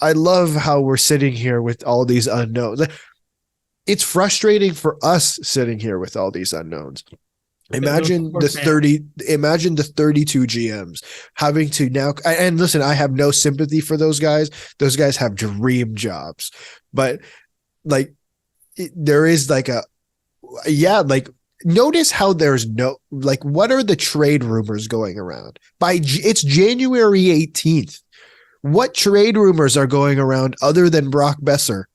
I love how we're sitting here with all these unknowns. It's frustrating for us sitting here with all these unknowns. Imagine the 32 GMs having to now, and listen, I have no sympathy for those guys. Those guys have dream jobs, but like, there is like notice how there's no, like, what are the trade rumors going around? It's January 18th. What trade rumors are going around other than Brock Besser?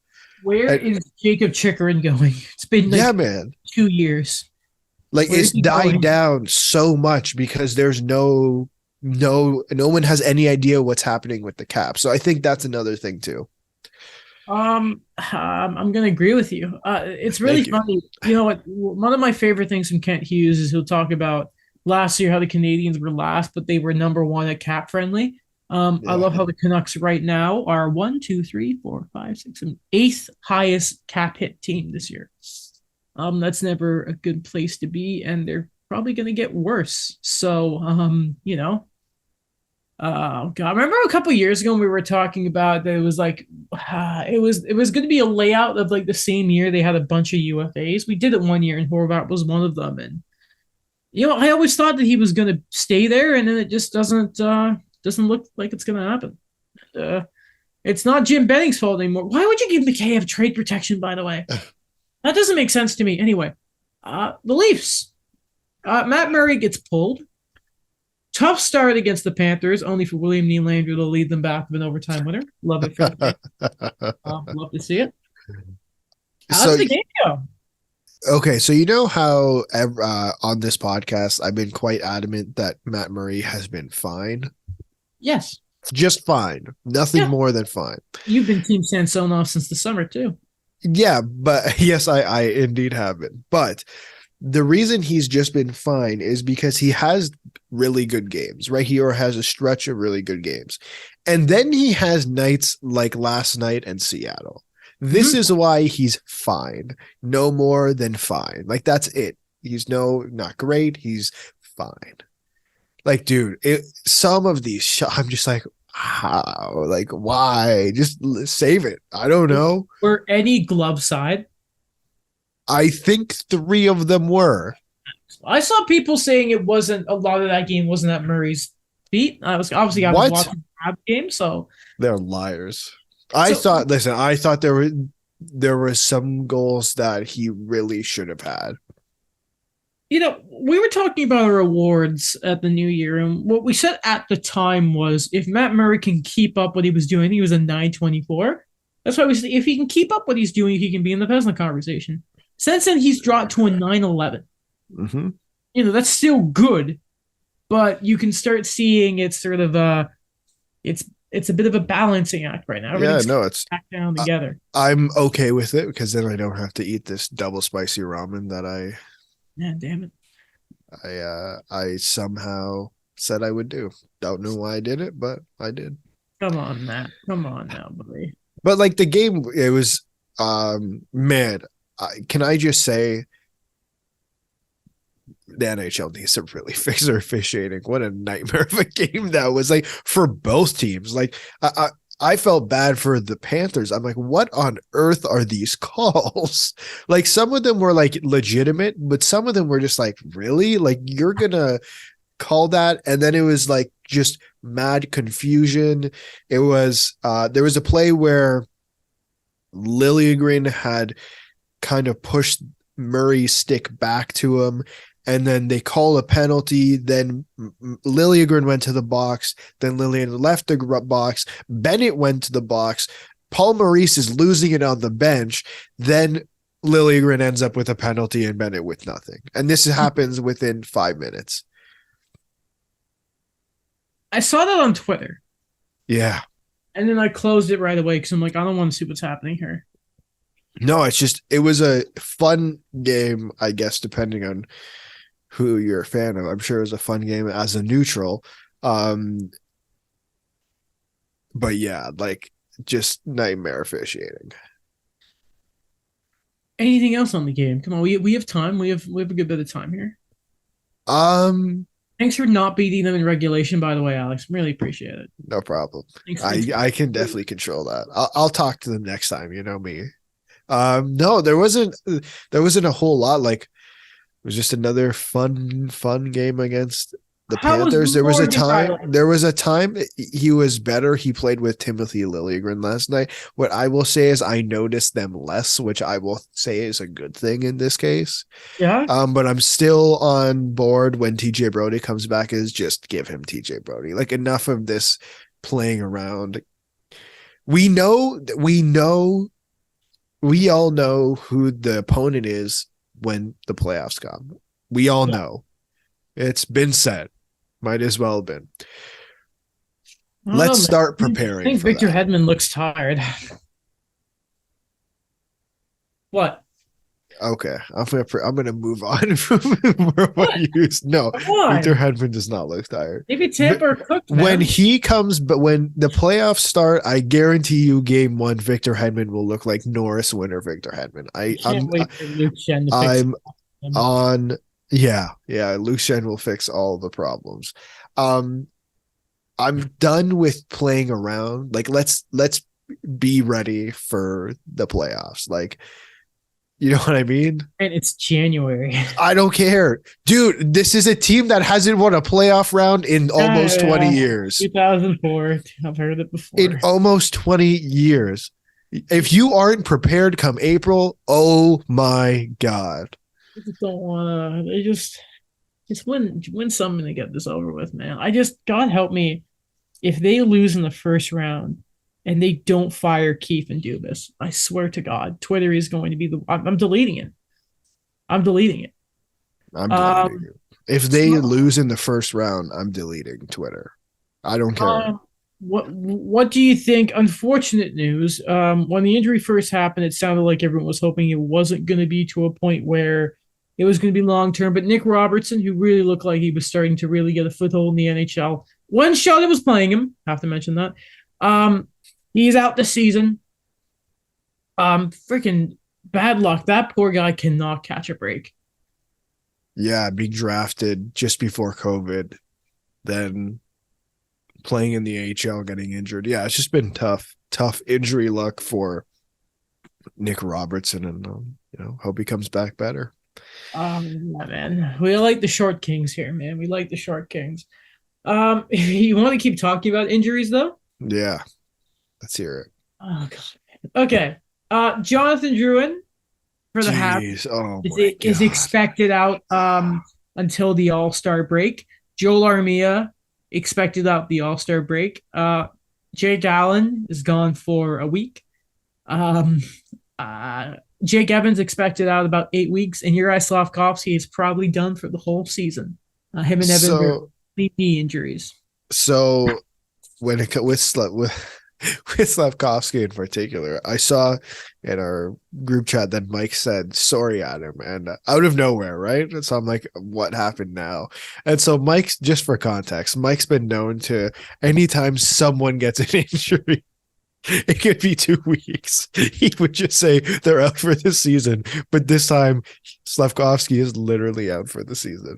Where is Jacob Chikrin going? It's been man, 2 years. Like, it's died down so much because there's no one has any idea what's happening with the cap. So I think that's another thing too. I'm gonna agree with you. It's really funny. You know what? One of my favorite things from Kent Hughes is he'll talk about last year how the Canadians were last, but they were number one at cap friendly. I love how the Canucks right now are 1, 2, 3, 4, 5, 6, 7, 8th highest cap hit team this year. That's never a good place to be, and they're probably going to get worse. So, God, I remember a couple years ago when we were talking about that it was like it was going to be a layout of like the same year they had a bunch of UFAs. We did it one year, and Horvat was one of them. And I always thought that he was going to stay there, and then it just doesn't look like it's going to happen. It's not Jim Benning's fault anymore. Why would you give McKay trade protection, by the way? That doesn't make sense to me. Anyway, the Leafs. Matt Murray gets pulled. Tough start against the Panthers, only for William Nylander to lead them back to an overtime winner. Love it. Love to see it. How did the game go? Okay, so you know how on this podcast I've been quite adamant that Matt Murray has been fine? Yes. Just fine. Nothing more than fine. You've been Team Samsonov since the summer, too. Yeah, but yes, I indeed have been. But the reason he's just been fine is because he has really good games, right? He has a stretch of really good games. And then he has nights like last night in Seattle. This is why he's fine. No more than fine. Like, that's it. He's not great. He's fine. Like, dude, some of these shots, I'm just like, how? Like, why? Just save it. I don't know. Were any glove side? I think 3 of them were. I saw people saying it wasn't, a lot of that game wasn't at Murray's feet. I was watching the game, so they're liars. I thought there were some goals that he really should have had. We were talking about our awards at the new year, and what we said at the time was if Matt Murray can keep up what he was doing, he was a 924. That's why we said if he can keep up what he's doing, he can be in the Vezina conversation. Since then, he's dropped to a 911. Mm-hmm. That's still good, but you can start seeing it's sort of it's a bit of a balancing act right now. It's back down together. I'm okay with it because then I don't have to eat this double spicy ramen that Yeah, damn it. I somehow said I would do. Don't know why I did it, but I did. Come on, Matt. Come on now, buddy. But like the game, it was, man, can I just say the NHL needs to really fix their officiating. What a nightmare of a game that was, like, for both teams. Like, I felt bad for the Panthers. I'm like, what on earth are these calls? Like, some of them were like legitimate, but some of them were just like, really? Like, you're gonna call that? And then it was like just mad confusion. It was there was a play where Liljegren had kind of pushed Murray's stick back to him, and then they call a penalty. Then Liljegren went to the box. Then Liljegren left the box. Bennett went to the box. Paul Maurice is losing it on the bench. Then Liljegren ends up with a penalty and Bennett with nothing. And this happens within 5 minutes. I saw that on Twitter. Yeah. And then I closed it right away because I'm like, I don't want to see what's happening here. No, it was a fun game, I guess, depending on who you're a fan of. I'm sure it was a fun game as a neutral. Um, but yeah, like just nightmare officiating. Anything else on the game? Come on, we have time. We have a good bit of time here. Um, Thanks for not beating them in regulation, by the way, Alex. Really appreciate it. no problem. Thanks. I can definitely control that. I'll talk to them next time. You know me. No, there wasn't a whole lot. Like it was just another fun game against the How was Panthers. Morgan Riley? There was a time he was better. He played with Timothy Liljegren last night. What I will say is I noticed them less, which I will say is a good thing in this case. Yeah. But I'm still on board when TJ Brody comes back is just give him TJ Brody. Like enough of this playing around. We all know who the opponent is when the playoffs come. We all know. It's been said. Might as well have been. Let's start preparing. I think Victor Hedman looks tired. What? Okay, I'm gonna move on from what you used. No, Why? Victor Hedman does not look tired. Maybe Tampa or Cook. When he comes, but when the playoffs start, I guarantee you, game one, Victor Hedman will look like Norris winner Victor Hedman. I'm on. Yeah. Luke Shen will fix all the problems. I'm done with playing around. Like let's be ready for the playoffs. Like. You know what I mean? And it's January. I don't care. Dude, this is a team that hasn't won a playoff round in almost 20 years. 2004. I've heard it before. In almost 20 years. If you aren't prepared come April, oh my God. I just don't want to. They just win something to get this over with, man. God help me, if they lose in the first round, and they don't fire Keefe and Dubas, I swear to God, Twitter is going to be I'm deleting it. I'm deleting it. If they lose in the first round, I'm deleting Twitter. I don't care. What do you think? Unfortunate news. When the injury first happened, it sounded like everyone was hoping it wasn't going to be to a point where it was going to be long term. But Nick Robertson, who really looked like he was starting to really get a foothold in the NHL, one shot that was playing him. Have to mention that. He's out this season. Freaking bad luck. That poor guy cannot catch a break. Yeah, being drafted just before COVID, then playing in the AHL, getting injured. Yeah, it's just been tough injury luck for Nick Robertson, and hope he comes back better. Yeah, man. We like the short kings here, man. We like the short kings. You want to keep talking about injuries though? Yeah. Let's hear it. Oh, God. Okay. Jonathan Drouin for the Habs is expected out until the All-Star break. Joel Armia expected out the All-Star break. Jake Allen is gone for a week. Jake Evans expected out about 8 weeks, and Juraj Slafkovsky is probably done for the whole season. Him and Evans are knee injuries. So when it with Slafkovsky in particular, I saw in our group chat that Mike said sorry at him, and out of nowhere, right? And so I'm like, what happened now? And so Mike's, just for context, Mike's been known to, anytime someone gets an injury, it could be 2 weeks, he would just say they're out for the season. But this time, Slafkovsky is literally out for the season.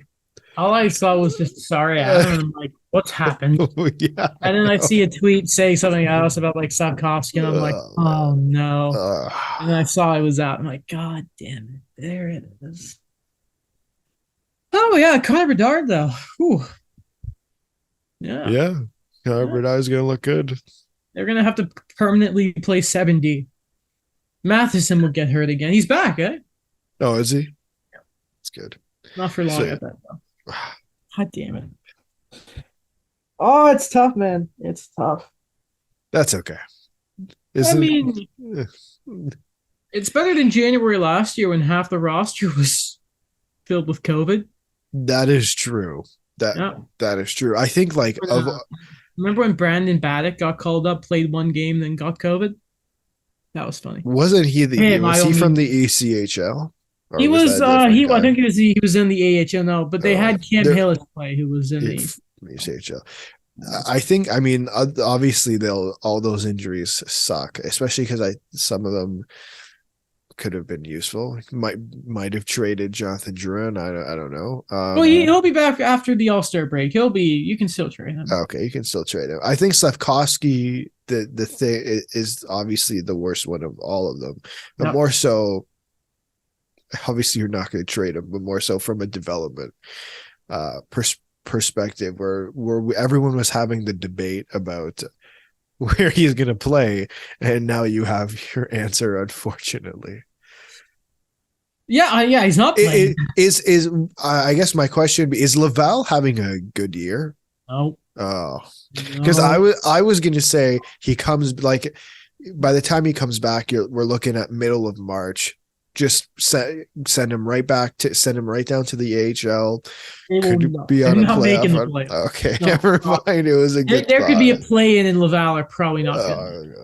All I saw was just sorry, Adam. I'm like, what's happened? Yeah, and then I see a tweet saying something else about like Slafkovsky, and I'm like, oh no. And then I saw it was out. I'm like, God damn it. There it is. Oh yeah, Connor Bedard though. Whew. Yeah. Yeah. Connor Bedard is gonna look good. They're gonna have to permanently play 7D. Matheson will get hurt again. He's back, eh? Oh, is he? Yeah. That's good. Not for long at that though. God damn it. Oh, it's tough, man. It's tough. That's okay. It's better than January last year when half the roster was filled with COVID. That is true. That is true. I think Remember when Brandon Baddock got called up, played one game, then got COVID? That was funny. Wasn't he Him, I was he don't from mean the ECHL or he was was. that a different I guy? think he was in the AHL. No, but they had Cam There Hillis play, who was in the. ECHL. I think, I mean, obviously all those injuries suck, especially because some of them could have been useful. Might have traded Jonathan Drouin. I don't know. Well, he'll be back after the All Star break. He'll be. You can still trade him. Okay, you can still trade him. I think Slafkovsky, the thing is obviously the worst one of all of them, but more so. Obviously, you're not going to trade him, but more so from a development perspective, where everyone was having the debate about where he's going to play, and now you have your answer, unfortunately. Yeah, he's not playing. I guess my question is Laval having a good year? No. Oh, because I was going to say he comes, like, by the time he comes back, we're looking at middle of March. Just send him right down to the AHL. Could be on a playoff run. Okay, no, never mind. It was a good. There could be a play in Laval, are probably not good.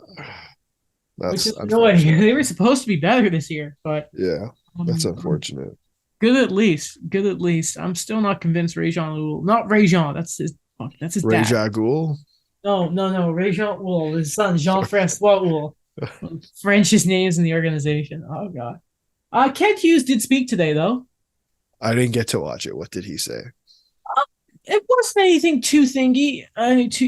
Which is annoying. They were supposed to be better this year, but yeah, that's unfortunate. Good at least. I'm still not convinced Réjean Houle. Not Réjean. That's his dad. Réjean Houle? No. Réjean Houle. His son, Jean-François Houle. French's names in the organization. Oh god. Kent Hughes did speak today, though. I didn't get to watch it. What did he say? It wasn't anything too thingy,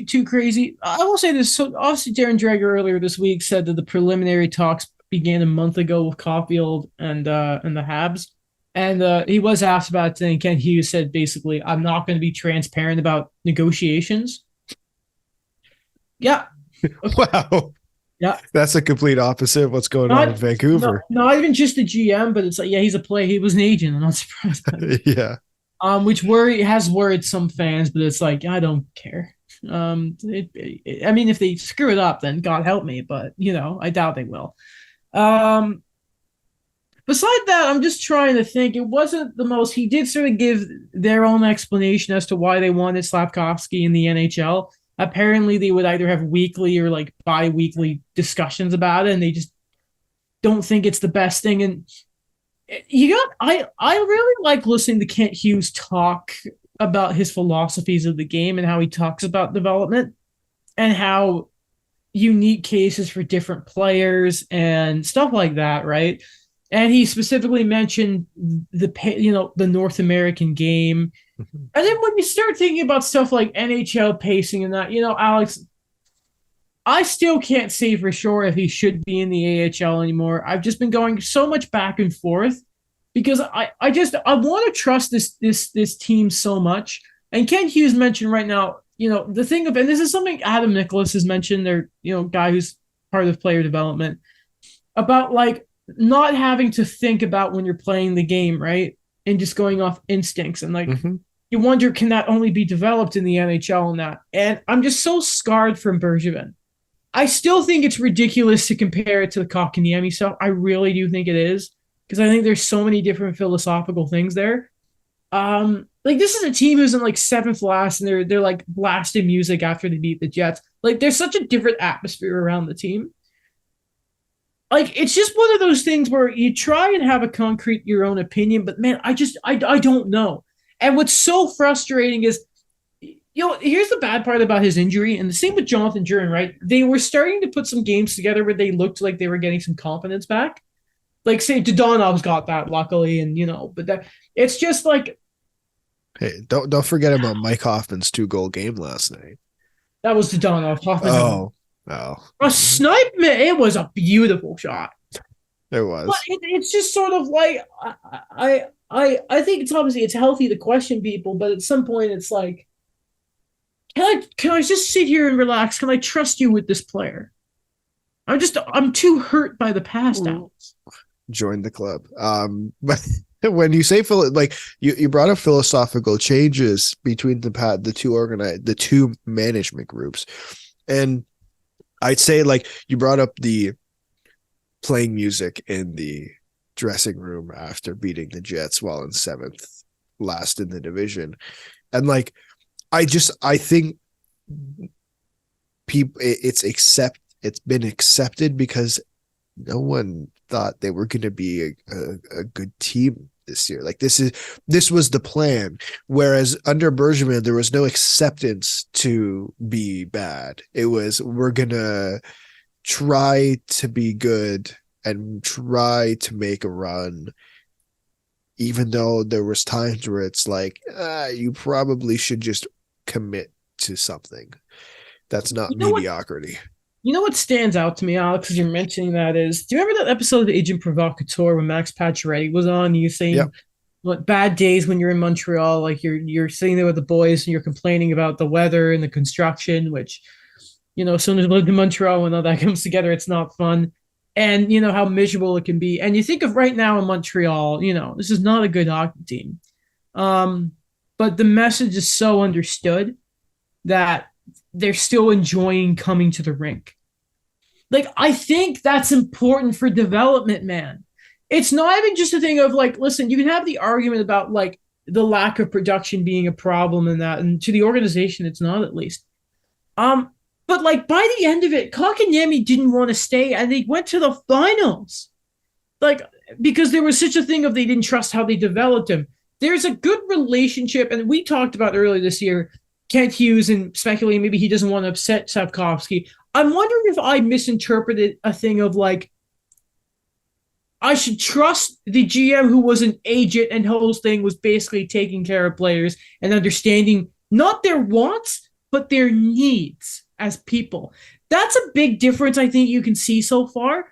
too crazy. I will say this. So, obviously, Darren Dreger earlier this week said that the preliminary talks began a month ago with Caulfield and the Habs. And he was asked about it today, and Kent Hughes said basically, I'm not going to be transparent about negotiations. Yeah. Wow. Yeah, that's a complete opposite of what's going on in Vancouver. Not even just the GM, but it's like, yeah, he's a player. He was an agent. I'm not surprised. Yeah. Which has worried some fans, but it's like, I don't care. I mean, if they screw it up, then God help me. But I doubt they will. Beside that, I'm just trying to think. It wasn't the most. He did sort of give their own explanation as to why they wanted Slafkovsky in the NHL. Apparently, they would either have weekly or like bi-weekly discussions about it, and they just don't think it's the best thing. And I really like listening to Kent Hughes talk about his philosophies of the game and how he talks about development and how unique cases for different players and stuff like that, right? And he specifically mentioned the North American game. And then when you start thinking about stuff like NHL pacing and that, Alex, I still can't say for sure if he should be in the AHL anymore. I've just been going so much back and forth because I want to trust this team so much. And Ken Hughes mentioned right now, the thing of, and this is something Adam Nicholas has mentioned, their guy who's part of player development, about like not having to think about when you're playing the game, right? And just going off instincts and like you wonder, can that only be developed in the NHL and that? And I'm just so scarred from Bergevin. I still think it's ridiculous to compare it to the Kotkaniemi stuff. I really do think it is because I think there's so many different philosophical things there. Like this is a team who's in like seventh last and they're like blasting music after they beat the Jets. Like there's such a different atmosphere around the team. Like it's just one of those things where you try and have a concrete your own opinion, but man, I don't know. And what's so frustrating is, here's the bad part about his injury, and the same with Jonathan Drouin, right? They were starting to put some games together where they looked like they were getting some confidence back. Like, say, Dodonov's got that, luckily, and but that it's just like, hey, don't forget about Mike Hoffman's 2-goal game last night. That was Dodonov. Hoffman. A snipe, man! It was a beautiful shot. It was. But it's just sort of like I think it's obviously it's healthy to question people, but at some point it's like, can I just sit here and relax? Can I trust you with this player? I'm too hurt by the past, Alex. Join the club. But when you say like you brought up philosophical changes between the two management groups, and I'd say like you brought up the playing music in the dressing room after beating the Jets while in seventh last in the division. And like, I think people, it's been accepted because no one thought they were going to be a good team this year. Like this was the plan. Whereas under Bergevin, there was no acceptance to be bad. It was, we're going to try to be good and try to make a run, even though there was times where it's like, you probably should just commit to something. That's not mediocrity. You know what stands out to me, Alex, as you're mentioning that is, do you remember that episode of Agent Provocateur when Max Pacioretty was on? You saying, Yep. what bad days when you're in Montreal, like you're sitting there with the boys and you're complaining about the weather and the construction, which, as soon as we lived in Montreal, when all that comes together, it's not fun. And how miserable it can be. And you think of right now in Montreal, this is not a good hockey team. But the message is so understood that they're still enjoying coming to the rink. Like, I think that's important for development, man. It's not even just a thing of like, listen, you can have the argument about like the lack of production being a problem in that, and to the organization, it's not, at least. But like by the end of it, Kotkaniemi didn't want to stay, and they went to the finals. Like, because there was such a thing of they didn't trust how they developed him. There's a good relationship, and we talked about earlier this year, Kent Hughes and speculating maybe he doesn't want to upset Slafkovsky. I'm wondering if I misinterpreted a thing of like, I should trust the GM who was an agent and whole thing was basically taking care of players and understanding not their wants, but their needs as people. That's a big difference I think you can see so far,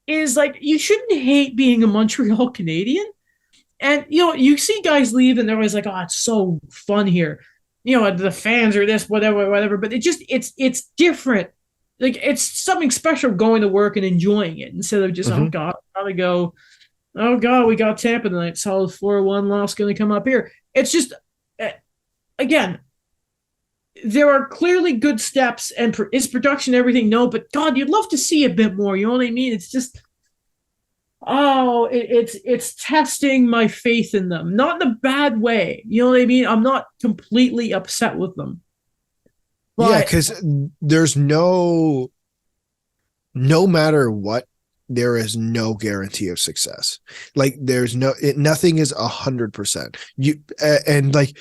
is like, you shouldn't hate being a Montreal Canadian. And, you see guys leave and they're always like, oh, it's so fun here. The fans are this, whatever. But it's different. Like, it's something special going to work and enjoying it instead of just, oh God, gotta go. Oh God, we got Tampa tonight. Solid 4-1 loss going to come up here. It's just, again, there are clearly good steps, and is production everything? No, but God, you'd love to see a bit more. You know what I mean? It's just, it's testing my faith in them, not in a bad way. You know what I mean? I'm not completely upset with them. But yeah, because there's no matter what, there is no guarantee of success. Like, there's nothing is 100%. And like,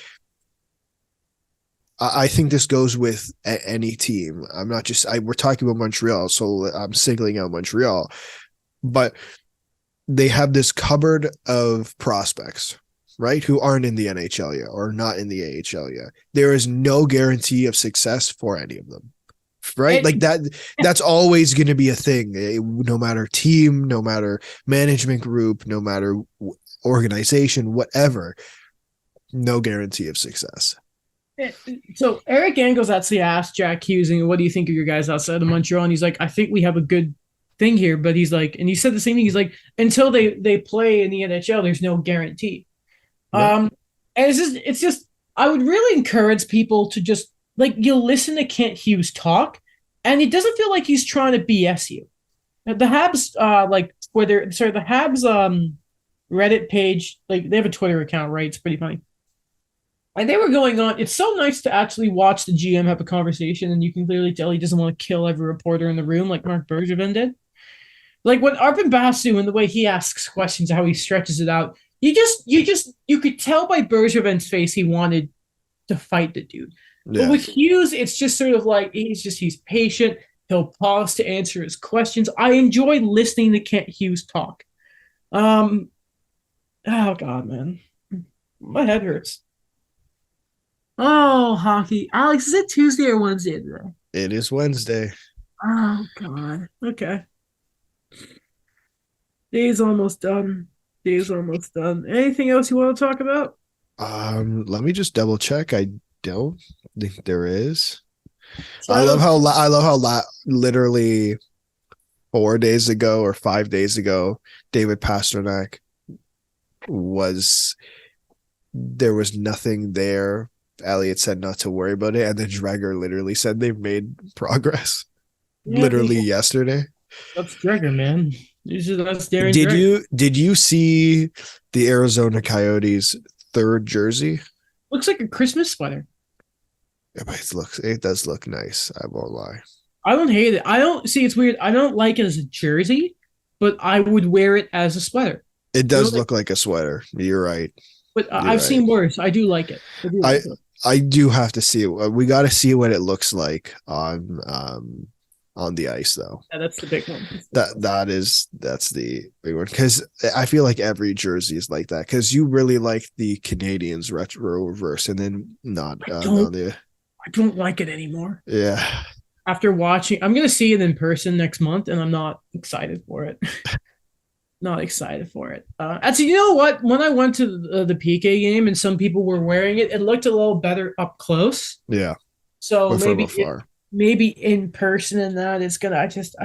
I think this goes with any team. I'm not just, we're talking about Montreal, so I'm singling out Montreal, but they have this cupboard of prospects, right, who aren't in the NHL yet or not in the AHL yet. There is no guarantee of success for any of them, right? Like that's always going to be a thing, no matter team, no matter management group, no matter organization, whatever, no guarantee of success. So Eric Engels actually asked Jack Hughes, what do you think of your guys outside of Montreal? And he's like, I think we have a good thing here, but he's like, and he said the same thing. He's like, until they play in the NHL, there's no guarantee. Right. And it's just, I would really encourage people to just like, you'll listen to Kent Hughes talk, and it doesn't feel like he's trying to BS you. The Habs, the Habs Reddit page, like they have a Twitter account, right? It's pretty funny. And they were going on. It's so nice to actually watch the GM have a conversation, and you can clearly tell he doesn't want to kill every reporter in the room like Mark Bergevin did. Like when Arpon Basu and the way he asks questions, how he stretches it out, you could tell by Bergevin's face he wanted to fight the dude. Yeah. But with Hughes, it's just sort of like he's patient. He'll pause to answer his questions. I enjoy listening to Kent Hughes talk. Oh God, man, my head hurts. Oh, hockey. Alex, is it Tuesday or Wednesday today? It is Wednesday. Oh, God. Okay. Day's almost done. Anything else you want to talk about? Let me just double check. I don't think there is. I love how literally 4 days ago or 5 days ago, David Pastrnak there was nothing there. Elliot said not to worry about it, and then Dreger literally said they've made progress. Yeah, literally yesterday. That's Dreger, man. That's Darren did Dreger. Did you see the Arizona Coyotes third jersey? Looks like a Christmas sweater. Yeah, but it does look nice. I won't lie. I don't hate it. I don't see it's weird. I don't like it as a jersey, but I would wear it as a sweater. It You know, does look like a sweater. You're right. but You're I've right. seen worse. I do like it. I do I like it. I do have to see it. We got to see what it looks like on the ice though. Yeah, that's the big one. That's the big one because I feel like every jersey is like that because you really like the Canadians retro reverse and then not on the I don't like it anymore. yeah. After watching, I'm gonna see it in person next month, and I'm not excited for it. Not excited for it. Actually, you know what? When I went to the PK game and some people were wearing it, it looked a little better up close. Yeah, So but from maybe afar. maybe in person and that it's gonna. Here's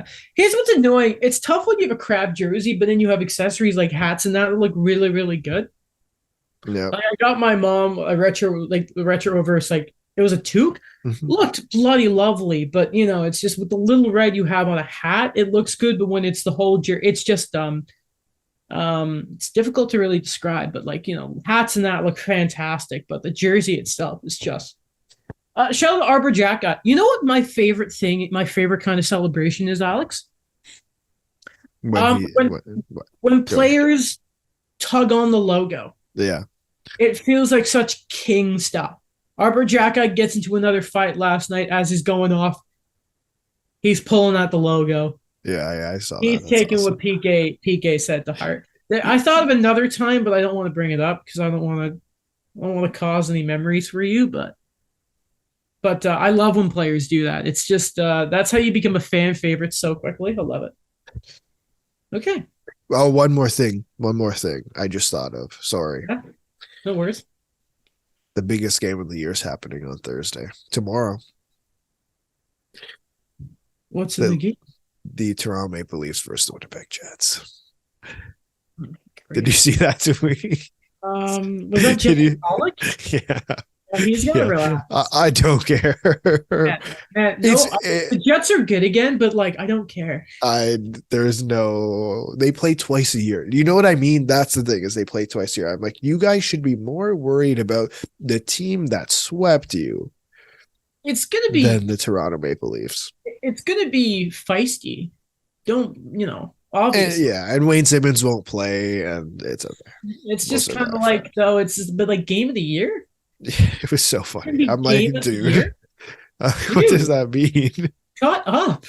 what's annoying. It's tough when you have a crab jersey, but then you have accessories like hats and that look really really good. Yeah. Like, I got my mom a retro like the retro reverse like it was a toque. Mhm. Looked bloody lovely, but you know it's just with the little red you have on a hat, it looks good. But when it's the whole jersey, it's just it's difficult to really describe, but like, you know, hats and that look fantastic, but the jersey itself is just shout out to Arbor Jacket. You know what my favorite kind of celebration is, Alex? When he When when go ahead. players tug on the logo. Yeah. It feels like such king stuff. Arbor Jacket gets into another fight last night as he's going off. He's pulling at the logo. Yeah, I saw that. He's That's taking awesome. what PK said to heart. I thought of another time, but I don't want to bring it up because I don't want to cause any memories for you. But I love when players do that. It's just that's how you become a fan favorite so quickly. I love it. Okay, Oh, one more thing. One more thing I just thought of. Sorry. yeah, no worries. The biggest game of the year is happening on Thursday. Tomorrow. What's in the The game? the Toronto Maple Leafs versus the Winnipeg Jets. Did you Great. see that tweet? Was that Did Jimmy you? Pollock? Yeah. Yeah, he's got to Yeah. relax. I don't care. Man, man, It's no, the Jets are good again, but like I don't care. I there's no they play twice a year. You know what I mean? That's the thing is they play twice a year. I'm like, you guys should be more worried about the team that swept you It's gonna be than the Toronto Maple Leafs. it's gonna be feisty. Don't you know? And Obviously, yeah, and Wayne Simmons won't play, and it's okay. it's Most just of kind of that like fine. though. It's just, but like game of the year. It was so It's gonna funny. be I'm like, game of the dude, year, what does dude. that mean? Shut up.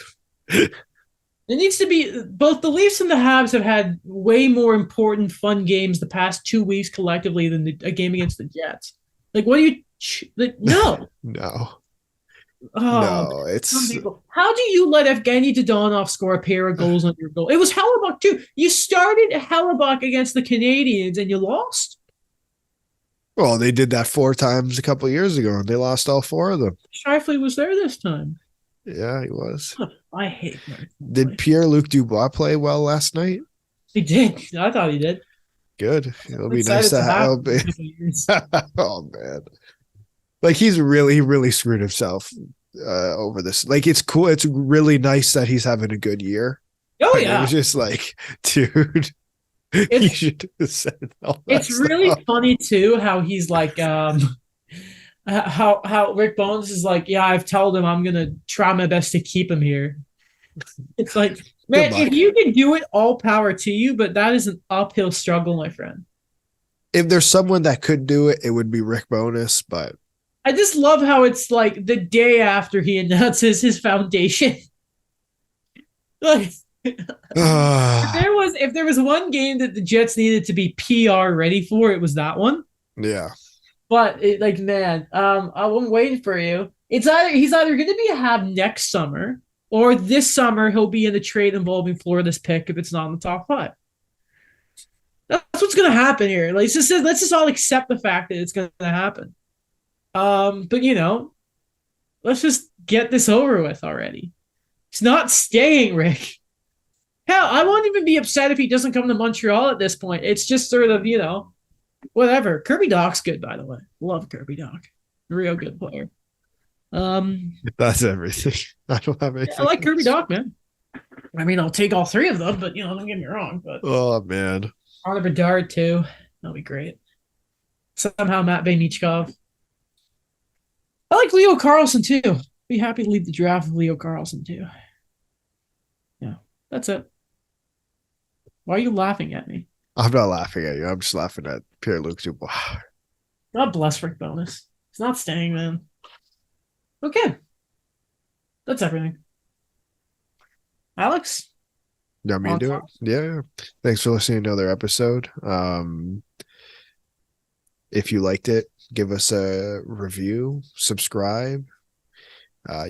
It needs to be both the Leafs and the Habs have had way more important fun games the past 2 weeks collectively than a game against the Jets. Like, what do you? Like, no. No, Oh, man. no, Some it's people. How do you let Evgeny Dodonov score a pair of goals on your goal? It was Hellebuck too. You started Hellebuck against the Canadians and you lost. well, they did that 4 times a couple of years ago, and they lost all 4 of them. Shifley was there this time. Yeah, he was. I hate Did Shifley. Pierre-Luc Dubois play well last night? He did. I thought he did. Good. It'll I'm be nice excited to to have have. him in a couple of years. Oh man, like he really screwed himself over this. Like it's cool. It's really nice that he's having a good year. Oh But it yeah. was just like, dude, you It's should have said all that it's really stuff. funny too how he's like how Rick Bones is like, yeah, I've told him I'm gonna try my best to keep him here. It's like, Good man, if luck. you can do it, all power to you, but that is an uphill struggle, my friend. If there's someone that could do it, it would be Rick Bonus. But I just love how it's like the day after he announces his foundation. Like if there was one game that the Jets needed to be PR ready for, it was that one. yeah, But like, man, I'm waiting for you. He's either going to be a Hab next summer, or this summer he'll be in the trade involving Florida's pick if it's not in the top five. That's what's going to happen here. Like, let's just all accept the fact that it's going to happen. But you know, let's just get this over with already. He's not staying, Rick. Hell, I won't even be upset if he doesn't come to Montreal at this point. It's just sort of, you know, whatever. Kirby Doc's good, by the way. Love Kirby Doc. Real good player. that's everything. I don't have Yeah, I anything like Kirby else. Doc, man. I mean, I'll take all three of them, but you know, don't get me wrong. But Oh man, Connor Bedard too. That'll be great. Somehow Matt Michkov. I like Leo Carlson too. Be happy to lead the draft with Leo Carlson too. Yeah, that's it. Why are you laughing at me? I'm not laughing at you. I'm just laughing at Pierre-Luc Dubois. God bless Rick Bonus. He's not staying, man. Okay, that's everything. Alex, You want me to on do it? top. Yeah. Thanks for listening to another episode. If you liked it, give us a review, subscribe.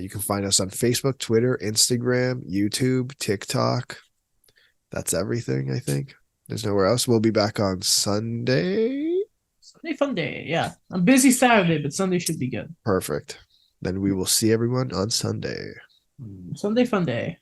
You can find us on Facebook, Twitter, Instagram, YouTube, TikTok. That's everything, I think. There's nowhere else. We'll be back on Sunday. Sunday fun day. Yeah, I'm busy Saturday, but Sunday should be good. Perfect. Then we will see everyone on Sunday. Sunday fun day.